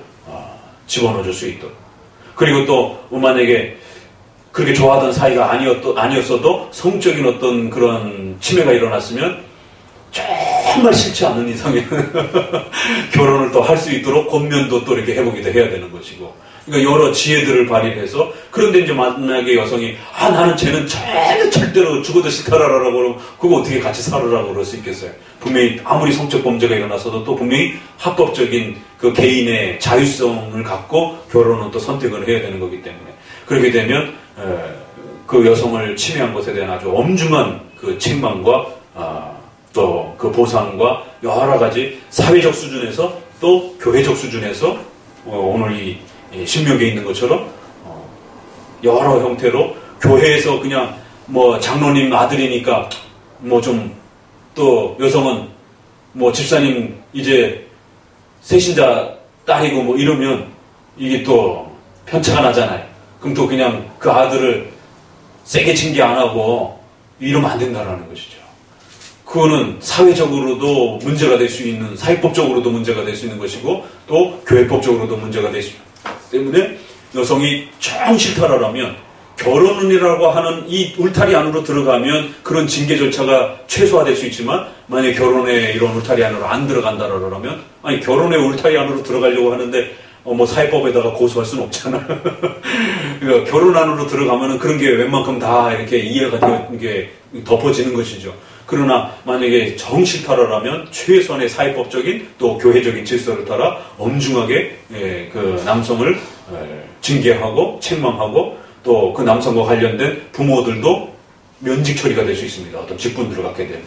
Speaker 2: 집어넣어 줄 수 있도록. 그리고 또 만약에 그렇게 좋아하던 사이가 아니었어도 성적인 어떤 그런 침해가 일어났으면 정말 싫지 않은 이상에 결혼을 또 할 수 있도록 권면도 또 이렇게 해보기도 해야 되는 것이고, 그러니까 여러 지혜들을 발휘해서. 그런데 이제 만약에 여성이 나는 쟤는 절대로 죽어도 싫다라고 그러면 그거 어떻게 같이 살으라고 그럴 수 있겠어요? 분명히 아무리 성적 범죄가 일어났어도 또 분명히 합법적인 그 개인의 자율성을 갖고 결혼은 또 선택을 해야 되는 거기 때문에, 그렇게 되면 그 여성을 침해한 것에 대한 아주 엄중한 그 책망과 또 그 보상과 여러 가지 사회적 수준에서 또 교회적 수준에서 오늘 이 신명기에 있는 것처럼 여러 형태로 교회에서 그냥 뭐 장로님 아들이니까 뭐 좀, 또 여성은 뭐 집사님 이제 세신자 딸이고 뭐 이러면 이게 또 편차가 나잖아요. 그럼 또 그냥 그 아들을 세게 징계 안 하고 이러면 안 된다라는 것이죠. 그거는 사회적으로도 문제가 될 수 있는, 사회법적으로도 문제가 될 수 있는 것이고 또 교회법적으로도 문제가 될 수 있기 때문에 여성이 정 싫다라면 결혼이라고 하는 이 울타리 안으로 들어가면 그런 징계 절차가 최소화될 수 있지만, 만약에 결혼에 이런 울타리 안으로 안 들어간다라면, 아니 결혼의 울타리 안으로 들어가려고 하는데 뭐 사회법에다가 고소할 수는 없잖아. 그러니까 결혼 안으로 들어가면은 그런 게 웬만큼 다 이렇게 이해가 되는 게 덮어지는 것이죠. 그러나 만약에 정 싫다라면 최소한의 사회법적인 또 교회적인 질서를 따라 엄중하게 그 남성을 징계하고 책망하고, 또 그 남성과 관련된 부모들도 면직 처리가 될 수 있습니다. 어떤 직분들을 갖게 되면.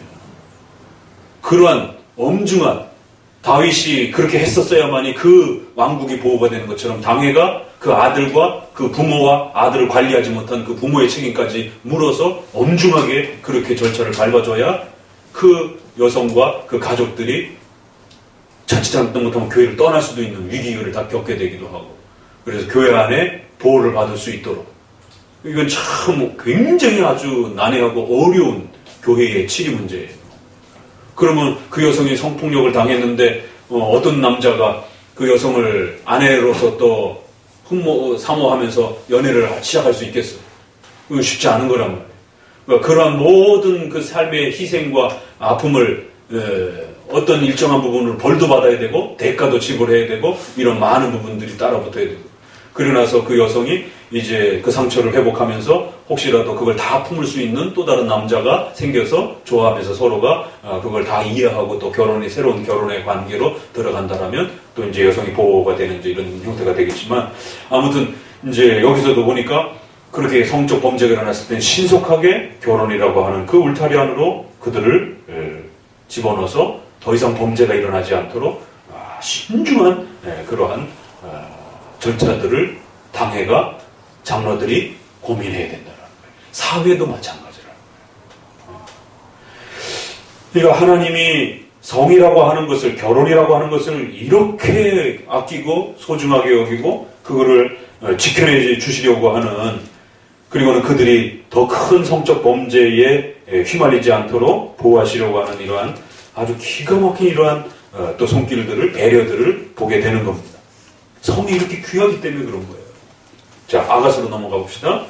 Speaker 2: 그러한 엄중한, 다윗이 그렇게 했었어야만이 그 왕국이 보호가 되는 것처럼 당회가 그 아들과 그 부모와 아들을 관리하지 못한 그 부모의 책임까지 물어서 엄중하게 그렇게 절차를 밟아줘야 그 여성과 그 가족들이 자칫 잘못하면 교회를 떠날 수도 있는 위기를 다 겪게 되기도 하고, 그래서 교회 안에 보호를 받을 수 있도록. 이건 참 굉장히 아주 난해하고 어려운 교회의 치리 문제예요. 그러면 그 여성이 성폭력을 당했는데 어떤 남자가 그 여성을 아내로서 또 사모하면서 연애를 시작할 수 있겠어요? 그건 쉽지 않은 거란 말이에요. 그러니까 그러한 모든 그 삶의 희생과 아픔을 어떤 일정한 부분을 벌도 받아야 되고 대가도 지불해야 되고 이런 많은 부분들이 따라붙어야 되고, 그러고 나서 그 여성이 이제 그 상처를 회복하면서 혹시라도 그걸 다 품을 수 있는 또 다른 남자가 생겨서 좋아하면서 서로가 그걸 다 이해하고 또 새로운 결혼의 관계로 들어간다라면 또 이제 여성이 보호가 되는 이제 이런 형태가 되겠지만, 아무튼 이제 여기서도 보니까 그렇게 성적 범죄가 일어났을 때 신속하게 결혼이라고 하는 그 울타리 안으로 그들을 집어넣어서 더 이상 범죄가 일어나지 않도록 신중한 그러한 절차들을 당회가, 장로들이 고민해야 된다는 거예요. 사회도 마찬가지라는 거예요. 그러니까 하나님이 성이라고 하는 것을, 결혼이라고 하는 것을 이렇게 아끼고 소중하게 여기고 그거를 지켜내 주시려고 하는, 그리고는 그들이 더 큰 성적 범죄에 휘말리지 않도록 보호하시려고 하는 이러한 아주 기가 막힌 이러한 또 손길들을, 배려들을 보게 되는 겁니다. 성이 이렇게 귀하기 때문에 그런 거예요. 자, 아가서로 넘어가 봅시다.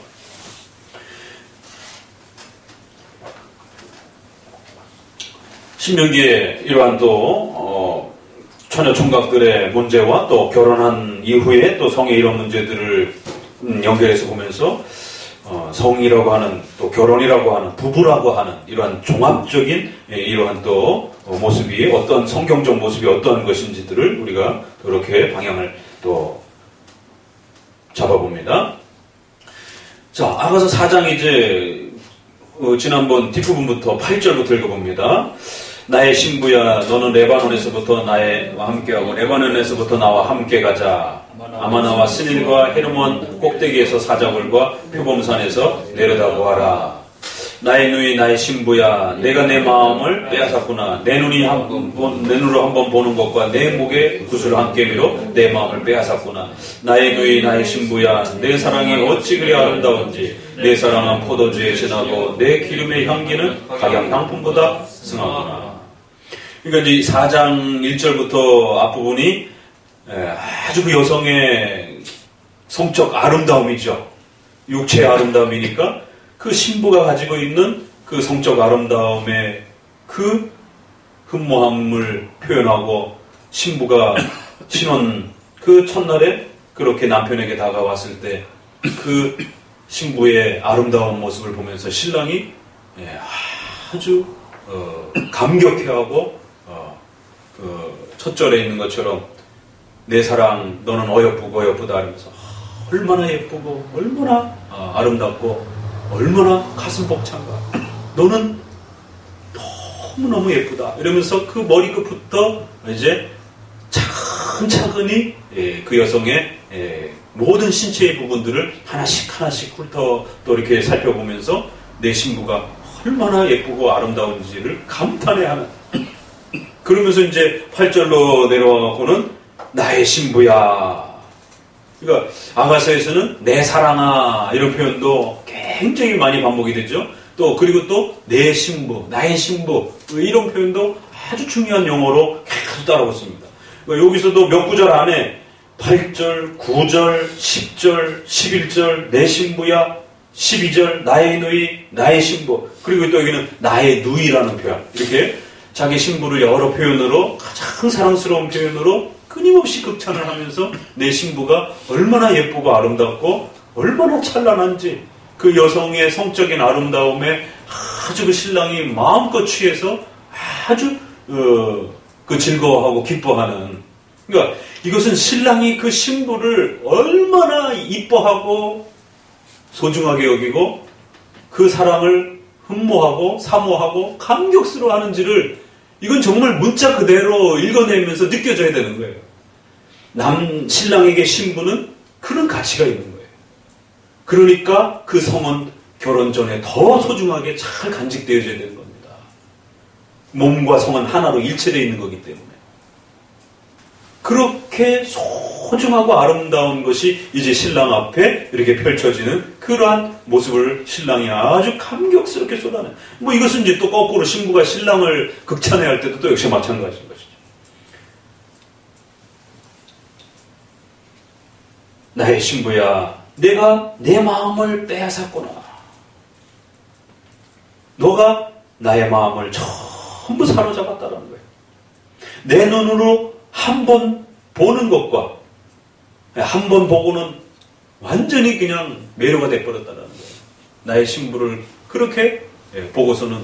Speaker 2: 신명기에 이러한 또 처녀 총각들의 문제와 또 결혼한 이후에 또 성의 이런 문제들을 연결해서 보면서 성이라고 하는 또 결혼이라고 하는 부부라고 하는 이러한 종합적인 이러한 또 모습이 어떤 성경적 모습이 어떠한 것인지들을 우리가 이렇게 방향을 또 잡아봅니다. 자, 아가서 4장 이제 지난번 뒷부분부터 8절부터 읽어봅니다. 나의 신부야, 너는 레바논에서부터 나와 함께하고 레바논에서부터 나와 함께 가자. 아마나와 스닐과 헤르몬 꼭대기에서 사자굴과 표범산에서 내려다보아라. 나의 누이 나의 신부야, 내가 내 마음을 빼앗았구나. 내 눈으로 한번 보는 것과 내 목에 구슬을 함께 밀어 내 마음을 빼앗았구나. 나의 누이 나의 신부야, 내 사랑이 어찌 그리 아름다운지. 내 사랑은 포도주에 진하고 내 기름의 향기는 각양 향품보다 승하구나. 그러니까 이제 4장 1절부터 앞부분이 아주 그 여성의 성적 아름다움이죠. 육체의 아름다움이니까 그 신부가 가지고 있는 그 성적 아름다움의 그 흠모함을 표현하고, 신부가 신혼 그 첫날에 그렇게 남편에게 다가왔을 때 그 신부의 아름다운 모습을 보면서 신랑이 아주 감격해하고 첫 절에 있는 것처럼 내 사랑 너는 어여쁘고 어여쁘다 하면서 얼마나 예쁘고 얼마나 아름답고 얼마나 가슴 벅찬가, 너는 너무너무 예쁘다 이러면서 그 머리끝부터 이제 차근차근히 그 여성의 모든 신체의 부분들을 하나씩 하나씩 훑어 또 이렇게 살펴보면서 내 신부가 얼마나 예쁘고 아름다운지를 감탄해하는, 그러면서 이제 8절로 내려와갖고는 나의 신부야. 그러니까 아가서에서는 내 사랑아 이런 표현도 굉장히 많이 반복이 되죠. 또 그리고 또 내 신부, 나의 신부 이런 표현도 아주 중요한 용어로 계속 따라붙습니다. 그러니까 여기서도 몇 구절 안에 8절, 9절, 10절, 11절 내 신부야, 12절 나의 누이, 나의 신부, 그리고 또 여기는 나의 누이라는 표현, 이렇게 자기 신부를 여러 표현으로 가장 사랑스러운 표현으로 끊임없이 극찬을 하면서 내 신부가 얼마나 예쁘고 아름답고 얼마나 찬란한지 그 여성의 성적인 아름다움에 아주 그 신랑이 마음껏 취해서 아주 그 즐거워하고 기뻐하는, 그러니까 이것은 신랑이 그 신부를 얼마나 이뻐하고 소중하게 여기고 그 사랑을 흠모하고 사모하고 감격스러워하는지를 이건 정말 문자 그대로 읽어내면서 느껴져야 되는 거예요. 신랑에게 신부는 그런 가치가 있는 거예요. 그러니까 그 성은 결혼 전에 더 소중하게 잘 간직되어져야 되는 겁니다. 몸과 성은 하나로 일체되어 있는 거기 때문에. 그렇게 소중하고 아름다운 것이 이제 신랑 앞에 이렇게 펼쳐지는 그러한 모습을 신랑이 아주 감격스럽게 쏟아내요. 뭐 이것은 이제 또 거꾸로 신부가 신랑을 극찬해야 할 때도 또 역시 마찬가지인 것이죠. 나의 신부야, 내가 내 마음을 빼앗았구나. 너가 나의 마음을 전부 사로잡았다는 거예요. 내 눈으로 한 번 보는 것과 한 번 보고는 완전히 그냥 매료가 돼버렸다는 거예요. 나의 신부를 그렇게 보고서는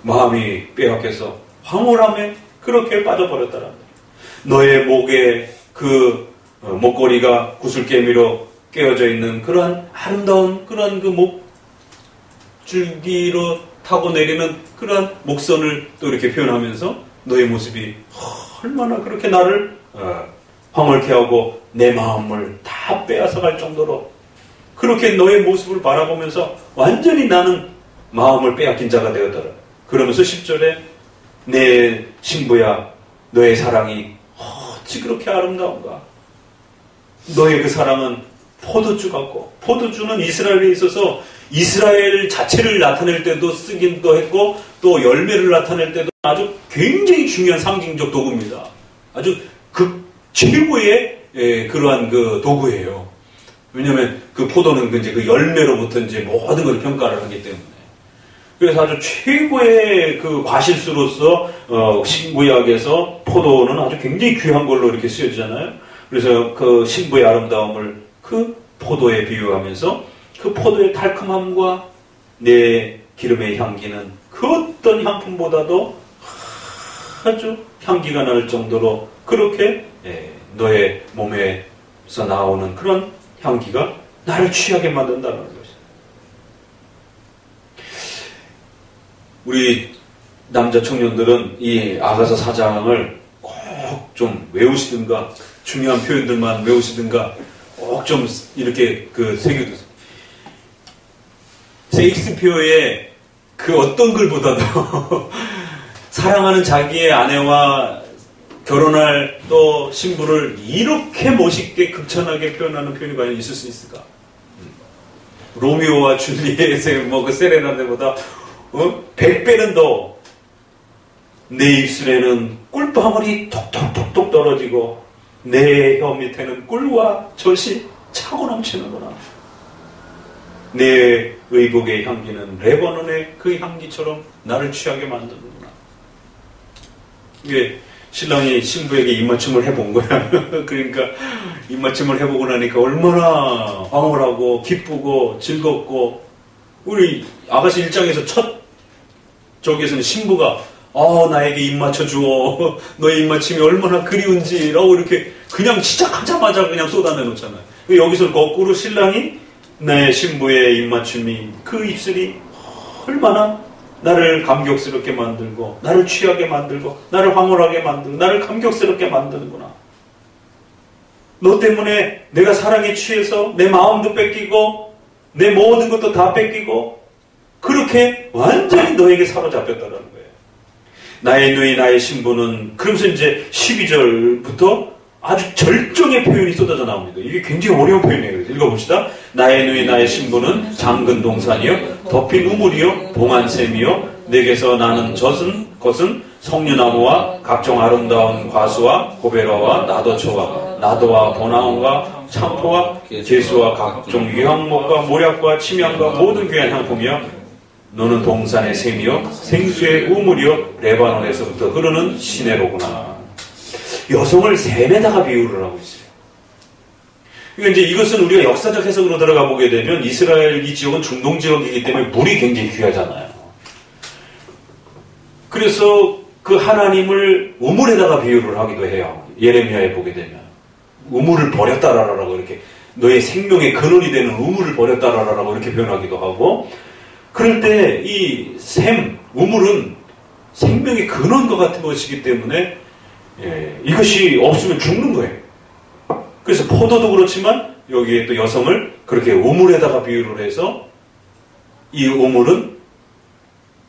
Speaker 2: 마음이 빼앗겨서 황홀함에 그렇게 빠져버렸다는 거예요. 너의 목에 그 목걸이가 구슬개미로 깨어져 있는 그러한 아름다운 그러한 그 목줄기로 타고 내리는 그러한 목선을 또 이렇게 표현하면서 너의 모습이 얼마나 그렇게 나를 황홀케 하고 내 마음을 다 빼앗아갈 정도로 그렇게 너의 모습을 바라보면서 완전히 나는 마음을 빼앗긴 자가 되었더라. 그러면서 10절에 내 신부야, 너의 사랑이 어찌 그렇게 아름다운가. 너의 그 사랑은 포도주 같고, 포도주는 이스라엘에 있어서 이스라엘 자체를 나타낼 때도 쓰기도 했고 또 열매를 나타낼 때도 아주 굉장히 중요한 상징적 도구입니다. 아주 최고의 그러한 그 도구예요. 왜냐하면 그 포도는 이제 그 열매로부터 이제 모든 걸 평가를 하기 때문에. 그래서 아주 최고의 그 과실수로서 신구약에서 포도는 아주 굉장히 귀한 걸로 이렇게 쓰여지잖아요. 그래서 그 신부의 아름다움을 그 포도에 비유하면서 그 포도의 달콤함과 내 기름의 향기는 그 어떤 향품보다도 아주 향기가 날 정도로 그렇게 너의 몸에서 나오는 그런 향기가 나를 취하게 만든다는 것이죠. 우리 남자 청년들은 이 아가서 4장을 꼭 좀 외우시든가 중요한 표현들만 외우시든가 꼭 좀 이렇게 그 새겨두세요. 셰익스피어의 그 어떤 글보다도 사랑하는 자기의 아내와 결혼할 또 신부를 이렇게 멋있게 극찬하게 표현하는 표현이 과연 있을 수 있을까? 로미오와 줄리엣의 그 세레나데보다 100배는 더 내 입술에는 꿀방울이 톡톡톡톡 떨어지고 내 혀 밑에는 꿀과 젖이 차고 넘치는구나. 내 의복의 향기는 레바논의 그 향기처럼 나를 취하게 만드는구나. 이게 신랑이 신부에게 입맞춤을 해본 거야. 그러니까 입맞춤을 해보고 나니까 얼마나 황홀하고 기쁘고 즐겁고, 우리 아가씨 1장에서 첫 저기에서는 신부가 나에게 입 맞춰주어. 너의 입맞춤이 얼마나 그리운지라고 이렇게 그냥 시작하자마자 그냥 쏟아내 놓잖아요. 여기서 거꾸로 신랑이 내 신부의 입맞춤이 그 입술이 얼마나 나를 감격스럽게 만들고 나를 취하게 만들고 나를 황홀하게 만들고 나를 감격스럽게 만드는구나. 너 때문에 내가 사랑에 취해서 내 마음도 뺏기고 내 모든 것도 다 뺏기고 그렇게 완전히 너에게 사로잡혔다는 거예요. 나의 누이 나의 신부는, 그러면서 이제 12절부터 아주 절정의 표현이 쏟아져 나옵니다. 이게 굉장히 어려운 표현이에요. 읽어봅시다. 나의 누이 나의 신부는 장근 동산이요 덮인 우물이요 봉안샘이요 내게서 나는 것은 석류나무와 각종 아름다운 과수와 고베라와 나도초와 나도와 보나온과 참포와 제수와 각종 유향목과 모략과 침향과 모든 귀한 향품이요 너는 동산의 샘이요 생수의 우물이요 레바논에서부터 흐르는 시내로구나. 여성을 샘에다가 비유를 하고 있어요. 그러니까 이제 이것은 우리가 역사적 해석으로 들어가 보게 되면 이스라엘 이 지역은 중동 지역이기 때문에 물이 굉장히 귀하잖아요. 그래서 그 하나님을 우물에다가 비유를 하기도 해요. 예레미야에 보게 되면 우물을 버렸다라라고 이렇게 너의 생명의 근원이 되는 우물을 버렸다라라고 이렇게 표현하기도 하고, 그럴 때 이 샘, 우물은 생명의 근원과 같은 것이기 때문에 이것이 없으면 죽는 거예요. 그래서 포도도 그렇지만 여기에 또 여성을 그렇게 우물에다가 비유를 해서 이 우물은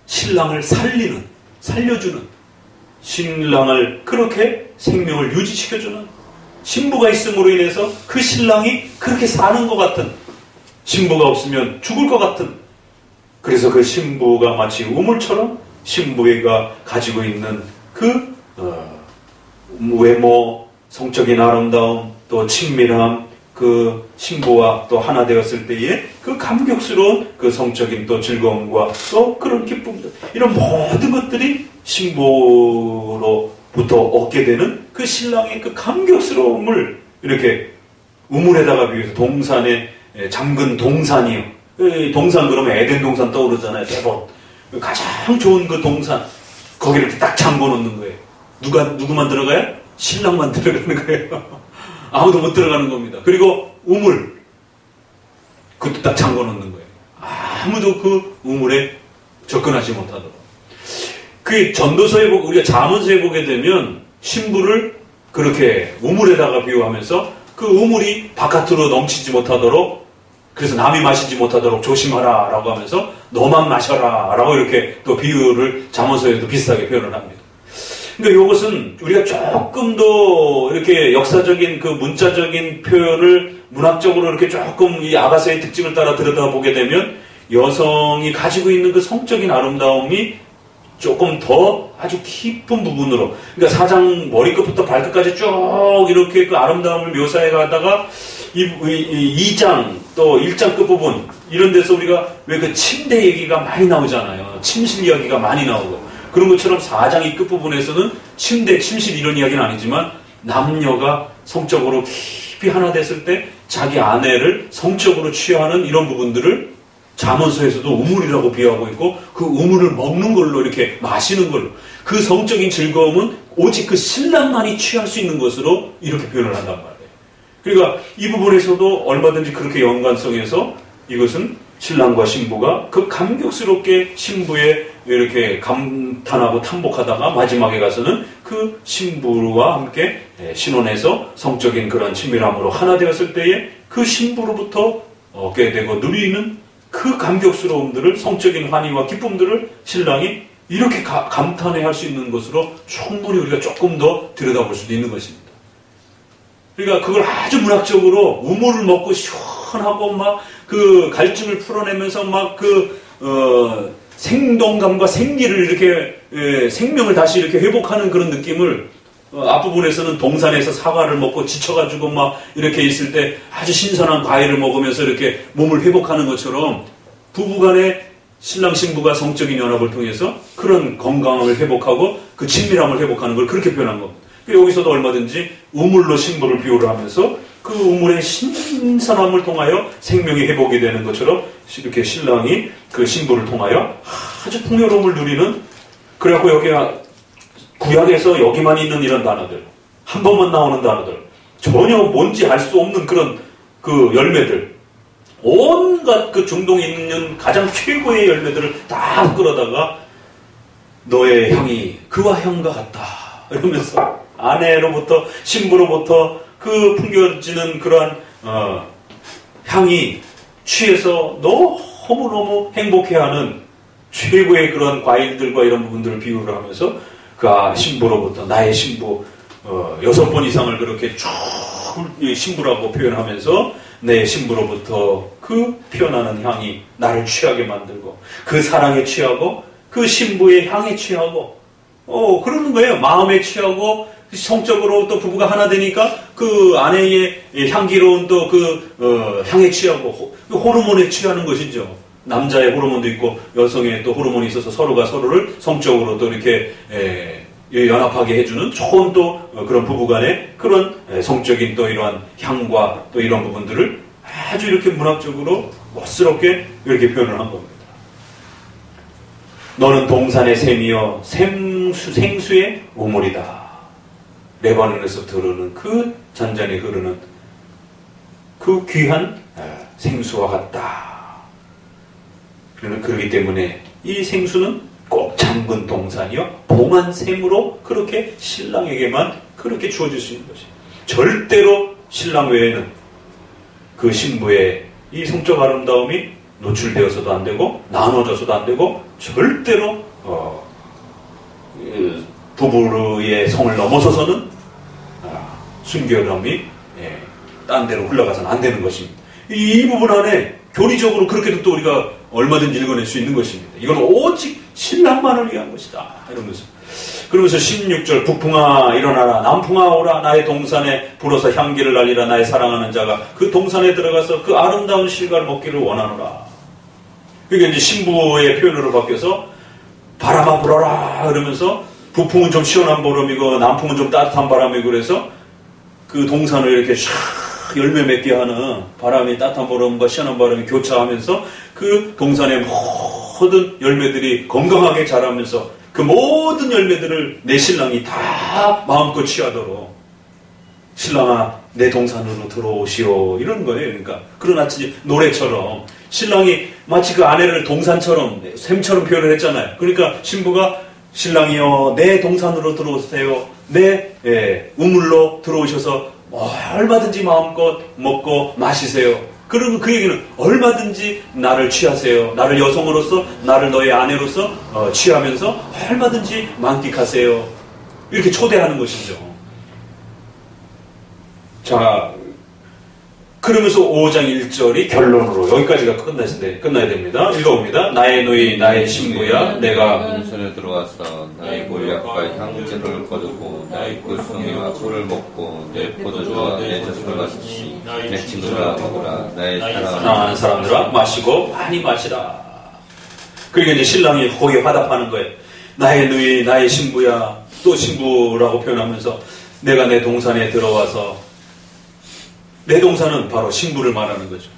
Speaker 2: 신랑을 살려주는, 신랑을 그렇게 생명을 유지시켜주는, 신부가 있음으로 인해서 그 신랑이 그렇게 사는 것 같은, 신부가 없으면 죽을 것 같은, 그래서 그 신부가 마치 우물처럼 신부가 가지고 있는 그 외모, 성적인 아름다움, 또 친밀함, 그 신부와 또 하나 되었을 때의 그 감격스러운 그 성적인 또 즐거움과 또 그런 기쁨들, 이런 모든 것들이 신부로부터 얻게 되는 그 신랑의 그 감격스러움을 이렇게 우물에다가 비해서 동산에 잠근 동산이요. 동산 그러면 에덴 동산 떠오르잖아요. 대번 가장 좋은 그 동산, 거기를 이렇게 딱 잠궈 놓는 거예요. 누구만 들어가요? 신랑만 들어가는 거예요. 아무도 못 들어가는 겁니다. 그리고 우물, 그것도 딱 잠궈 놓는 거예요. 아무도 그 우물에 접근하지 못하도록. 그 전도서에 우리가 잠언서에 보게 되면 신부를 그렇게 우물에다가 비유하면서 그 우물이 바깥으로 넘치지 못하도록, 그래서 남이 마시지 못하도록 조심하라 라고 하면서 너만 마셔라 라고 이렇게 또 비유를 잠언서에도 비슷하게 표현을 합니다. 그러니까 이것은 우리가 조금 더 이렇게 역사적인 그 문자적인 표현을 문학적으로 이렇게 조금 이 아가서의 특징을 따라 들여다보게 되면 여성이 가지고 있는 그 성적인 아름다움이 조금 더 아주 깊은 부분으로, 그러니까 사장 머리끝부터 발끝까지 쭉 이렇게 그 아름다움을 묘사해 가다가 2장 또 1장 끝부분 이런 데서 우리가 왜 그 침대 얘기가 많이 나오잖아요. 침실 이야기가 많이 나오고 그런 것처럼 4장 이 끝부분에서는 침대, 침실 이런 이야기는 아니지만 남녀가 성적으로 깊이 하나 됐을 때 자기 아내를 성적으로 취하는 이런 부분들을 잠언서에서도 우물이라고 비유하고 있고 그 우물을 먹는 걸로 이렇게 마시는 걸로 그 성적인 즐거움은 오직 그 신랑만이 취할 수 있는 것으로 이렇게 표현을 한단 말이에요. 그러니까 이 부분에서도 얼마든지 그렇게 연관성에서 이것은 신랑과 신부가 그 감격스럽게 신부에 이렇게 감탄하고 탐복하다가 마지막에 가서는 그 신부와 함께 신혼에서 성적인 그런 친밀함으로 하나 되었을 때에 그 신부로부터 얻게 되고 누리는 그 감격스러움들을, 성적인 환희와 기쁨들을 신랑이 이렇게 감탄해 할 수 있는 것으로 충분히 우리가 조금 더 들여다볼 수도 있는 것입니다. 그러니까 그걸 아주 문학적으로 우물을 먹고 시원하고 막 그 갈증을 풀어내면서 막 생동감과 생기를 이렇게 생명을 다시 이렇게 회복하는 그런 느낌을 앞부분에서는 동산에서 사과를 먹고 지쳐가지고 막 이렇게 있을 때 아주 신선한 과일을 먹으면서 이렇게 몸을 회복하는 것처럼 부부간에 신랑 신부가 성적인 연합을 통해서 그런 건강을 회복하고 그 친밀함을 회복하는 걸 그렇게 표현한 겁니다. 여기서도 얼마든지 우물로 신부를 비유를 하면서 그 우물의 신선함을 통하여 생명이 회복이 되는 것처럼 이렇게 신랑이 그 신부를 통하여 아주 풍요로움을 누리는, 그래갖고 여기 구약에서 여기만 있는 이런 단어들, 한 번만 나오는 단어들, 전혀 뭔지 알 수 없는 그런 그 열매들, 온갖 그 중동에 있는 가장 최고의 열매들을 다 끌어다가 너의 향이 그와 향과 같다 이러면서 아내로부터 신부로부터 그 풍겨지는 그러한 향이 취해서 너무너무 행복해하는 최고의 그런 과일들과 이런 부분들을 비유를 하면서 그 신부로부터 나의 신부 6번 이상을 그렇게 쭉 신부라고 표현하면서 내 신부로부터 그 피어나는 향이 나를 취하게 만들고 그 사랑에 취하고 그 신부의 향에 취하고 그러는 거예요. 마음에 취하고 성적으로 또 부부가 하나 되니까 그 아내의 향기로운 또 그 향에 취하고 호르몬에 취하는 것이죠. 남자의 호르몬도 있고 여성의 또 호르몬이 있어서 서로가 서로를 성적으로 또 이렇게 연합하게 해주는 좋은 또 그런 부부간의 그런 성적인 또 이러한 향과 또 이런 부분들을 아주 이렇게 문학적으로 멋스럽게 이렇게 표현을 한 겁니다. 너는 동산의 샘이여 생수의 우물이다. 레바논에서 흐르는 그 잔잔히 흐르는 그 귀한 생수와 같다. 그렇기 때문에 이 생수는 꼭 잠근 동산이요 봉한 샘으로 그렇게 신랑에게만 그렇게 주어질 수 있는 것이에요. 절대로 신랑 외에는 그 신부의 이 성적 아름다움이 노출되어서도 안 되고 나눠져서도 안 되고 절대로 부부의 성을 넘어서서는 순결함이 딴 데로 흘러가서는 안 되는 것입니다. 이 부분 안에 교리적으로 그렇게도 또 우리가 얼마든지 읽어낼 수 있는 것입니다. 이건 오직 신랑만을 위한 것이다. 그러면서 16절 북풍아 일어나라 남풍아 오라 나의 동산에 불어서 향기를 날리라 나의 사랑하는 자가 그 동산에 들어가서 그 아름다운 실과를 먹기를 원하노라. 그게 이제 신부의 표현으로 바뀌어서 바람아 불어라 그러면서 북풍은 좀 시원한 바람이고 남풍은 좀 따뜻한 바람이고 그래서 그 동산을 이렇게 샥 열매 맺게 하는 바람이 따뜻한 바람과 시원한 바람이 교차하면서 그 동산의 모든 열매들이 건강하게 자라면서 그 모든 열매들을 내 신랑이 다 마음껏 취하도록 신랑아 내 동산으로 들어오시오 이런 거예요. 그러니까 그러나 노래처럼 신랑이 마치 그 아내를 동산처럼 샘처럼 표현을 했잖아요. 그러니까 신부가 신랑이여 내 동산으로 들어오세요. 내 우물로 들어오셔서 얼마든지 마음껏 먹고 마시세요. 그리고 그 얘기는 얼마든지 나를 취하세요. 나를 여성으로서 나를 너의 아내로서 취하면서 얼마든지 만끽하세요. 이렇게 초대하는 것이죠. 자, 그러면서 5장 1절이 결론으로 여기까지가 끝나야 됩니다. 읽어봅니다. 나의 누이 나의 신부야 내가
Speaker 3: 동선에 들어와서 나의 보약과 향제를 거두고 나의 꿀송이와 꿀을 먹고 내 포도주와 내 젖을 마시니 내 친구들아 먹으라 나의 사랑하는
Speaker 2: 사람들아 마시고 많이 마시라. 그러니까 이제 신랑이 거기에 화답하는 거예요. 나의 누이 나의 신부야. 또 신부라고 표현하면서 내가 내 동산에 들어와서 내 동산은 바로 신부를 말하는 거죠.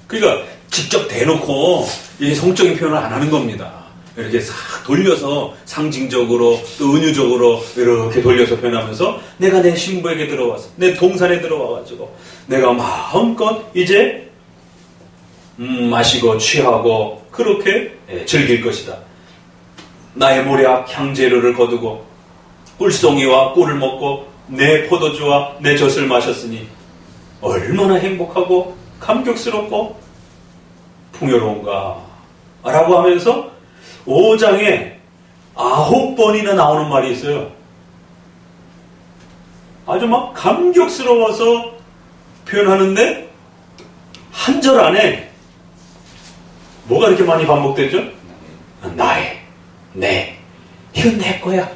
Speaker 2: 그러니까 직접 대놓고 이 성적인 표현을 안 하는 겁니다. 이렇게 싹 돌려서 상징적으로 또 은유적으로 이렇게 돌려서 표현하면서 내가 내 신부에게 들어와서 내 동산에 들어와가지고 내가 마음껏 이제 마시고 취하고 그렇게 즐길 것이다. 나의 모략 향재료를 거두고 꿀송이와 꿀을 먹고 내 포도주와 내 젖을 마셨으니 얼마나 행복하고 감격스럽고 풍요로운가 라고 하면서 5장에 9번이나 나오는 말이 있어요. 아주 막 감격스러워서 표현하는데 한 절 안에 뭐가 이렇게 많이 반복되죠? 나의, 내, 이건 내 거야.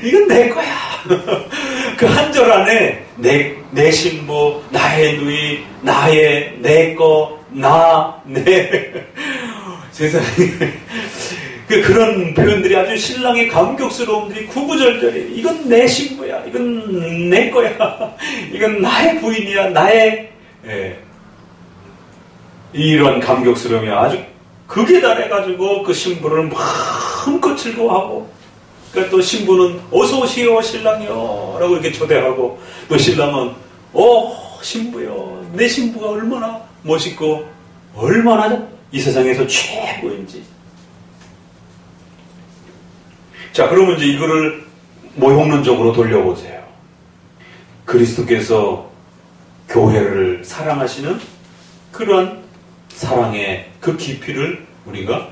Speaker 2: 이건 내 거야. 그 한 절 안에 내 신부, 나의 누이, 나의, 내 거, 내. 세상에. 그런 표현들이 아주 신랑의 감격스러움들이 구구절절해. 이건 내 신부야. 이건 내 거야. 이건 나의 부인이야. 나의. 이런 감격스러움이 아주 극에 달해가지고 그 신부를 마음껏 즐거워하고, 그러니까 또 신부는 어서 오시오 신랑이요 라고 이렇게 초대하고, 또 신랑은 신부요, 내 신부가 얼마나 멋있고 얼마나 이 세상에서 최고인지. 자, 그러면 이제 이거를 모형론적으로 돌려보세요. 그리스도께서 교회를 사랑하시는 그러한 사랑의 그 깊이를 우리가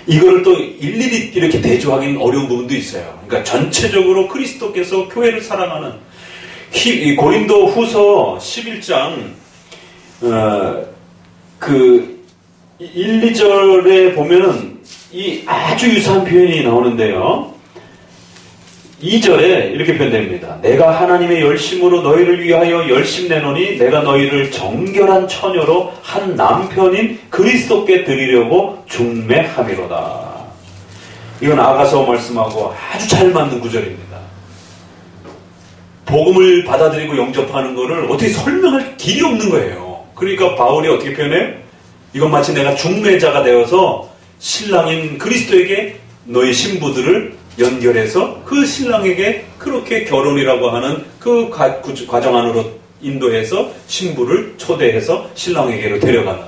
Speaker 2: 이거를 또 일일이 이렇게 대조하기는 어려운 부분도 있어요. 그러니까 전체적으로 그리스도께서 교회를 사랑하는 고린도 후서 11장 1, 2절에 보면은 이 아주 유사한 표현이 나오는데요. 2절에 이렇게 표현됩니다. 내가 하나님의 열심으로 너희를 위하여 열심 내노니 내가 너희를 정결한 처녀로 한 남편인 그리스도께 드리려고 중매함이로다. 이건 아가서 말씀하고 아주 잘 맞는 구절입니다. 복음을 받아들이고 영접하는 것을 어떻게 설명할 길이 없는 거예요. 그러니까 바울이 어떻게 표현해요? 이건 마치 내가 중매자가 되어서 신랑인 그리스도에게 너희 신부들을 연결해서 그 신랑에게 그렇게 결혼이라고 하는 그 과정 안으로 인도해서 신부를 초대해서 신랑에게로 데려가는,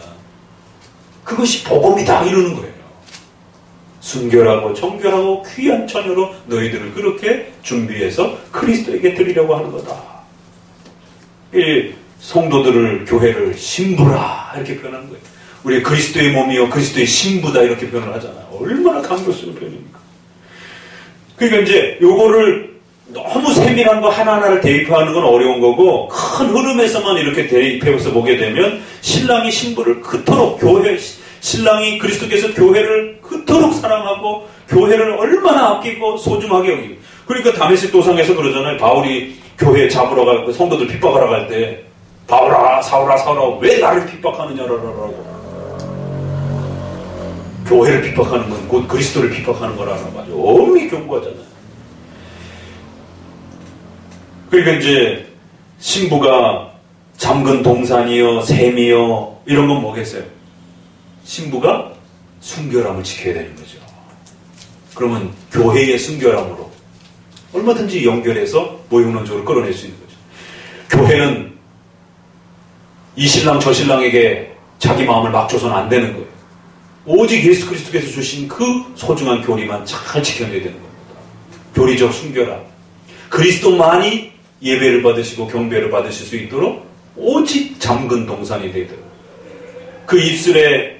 Speaker 2: 그것이 복음이다 이러는 거예요. 순결하고 정결하고 귀한 처녀로 너희들을 그렇게 준비해서 그리스도에게 드리려고 하는 거다. 이 성도들을, 교회를 신부라 이렇게 표현하는 거예요. 우리 그리스도의 몸이요 그리스도의 신부다 이렇게 표현을 하잖아요. 얼마나 감격스러운 표현입니까? 그러니까 이제 요거를 너무 세밀한 거 하나하나를 대입하는 건 어려운 거고, 큰 흐름에서만 이렇게 대입해서 보게 되면 신랑이 신부를 그토록 신랑이 그리스도께서 교회를 그토록 사랑하고 교회를 얼마나 아끼고 소중하게 여기고, 그러니까 다메섹 도상에서 그러잖아요. 바울이 교회 잡으러 가고 성도들 핍박하러 갈 때 바울아 사울아 왜 나를 핍박하느냐라고. 교회를 핍박하는 건 곧 그리스도를 핍박하는 거라는 거죠. 엄히 경고하잖아요. 그러니까 이제 신부가 잠근 동산이요 샘이요 이런 건 뭐겠어요? 신부가 순결함을 지켜야 되는 거죠. 그러면 교회의 순결함으로 얼마든지 연결해서 모형론적으로 끌어낼 수 있는 거죠. 교회는 이 신랑 저 신랑에게 자기 마음을 막 줘서는 안 되는 거예요. 오직 예수 그리스도께서 주신 그 소중한 교리만 잘 지켜내야 되는 겁니다. 교리적 순결함. 그리스도만이 예배를 받으시고 경배를 받으실 수 있도록 오직 잠근 동산이 되도록, 그 입술의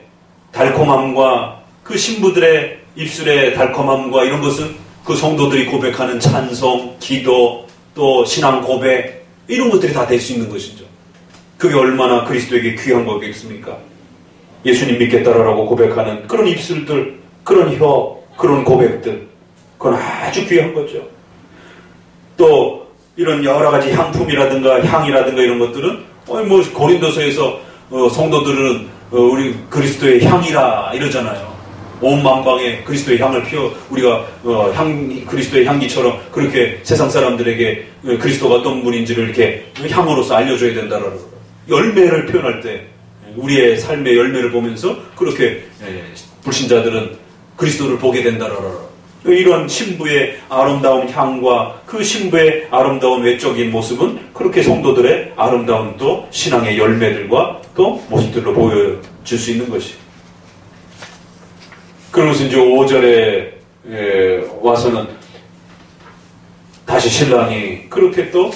Speaker 2: 달콤함과 그 신부들의 입술의 달콤함과 이런 것은 그 성도들이 고백하는 찬송, 기도, 또 신앙 고백, 이런 것들이 다 될 수 있는 것이죠. 그게 얼마나 그리스도에게 귀한 거겠습니까? 예수님 믿겠다라고 고백하는 그런 입술들, 그런 혀, 그런 고백들, 그건 아주 귀한 거죠. 또 이런 여러 가지 향품이라든가 향이라든가 이런 것들은 뭐 고린도서에서 성도들은 우리 그리스도의 향이라 이러잖아요. 온 만방에 그리스도의 향을 피워 우리가 그리스도의 향기처럼 그렇게 세상 사람들에게 그리스도가 어떤 분인지를 이렇게 향으로서 알려줘야 된다라는 열매를 표현할 때 우리의 삶의 열매를 보면서 그렇게 불신자들은 그리스도를 보게 된다라는 이런 신부의 아름다운 향과 그 신부의 아름다운 외적인 모습은 그렇게 성도들의 아름다운 또 신앙의 열매들과 또 모습들로 보여줄 수 있는 것이. 그러면서 이제 5절에 와서는 다시 신랑이 그렇게 또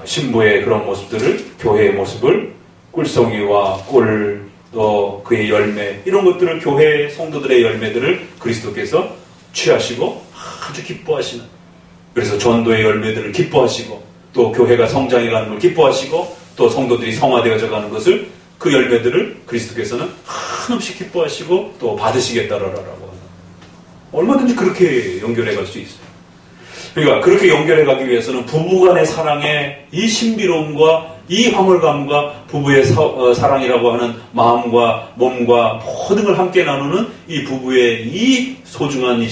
Speaker 2: 신부의 그런 모습들을, 교회의 모습을, 꿀송이와 꿀, 또 그의 열매, 이런 것들을 교회 성도들의 열매들을 그리스도께서 취하시고 아주 기뻐하시는, 그래서 전도의 열매들을 기뻐하시고 또 교회가 성장해가는 걸 기뻐하시고 또 성도들이 성화되어져 가는 것을, 그 열매들을 그리스도께서는 한없이 기뻐하시고 또 받으시겠다라고 하는, 얼마든지 그렇게 연결해 갈 수 있어요. 그러니까 그렇게 연결해 가기 위해서는 부부간의 사랑의 이 신비로움과 이 황홀감과 부부의 사랑이라고 하는 마음과 몸과 모든 걸 함께 나누는 이 부부의 이 소중한 이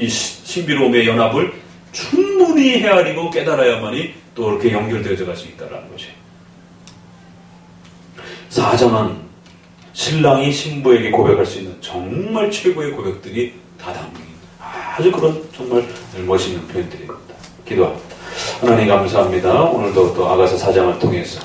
Speaker 2: 신비로움의 연합을 충분히 헤아리고 깨달아야만이 또 이렇게 연결되어져 갈 수 있다는 거죠. 사장은 신랑이 신부에게 고백할 수 있는 정말 최고의 고백들이 다 담긴 아주 그런 정말 멋있는 표현들입니다. 기도합니다. 하나님 감사합니다. 오늘도 또 아가서 4장을 통해서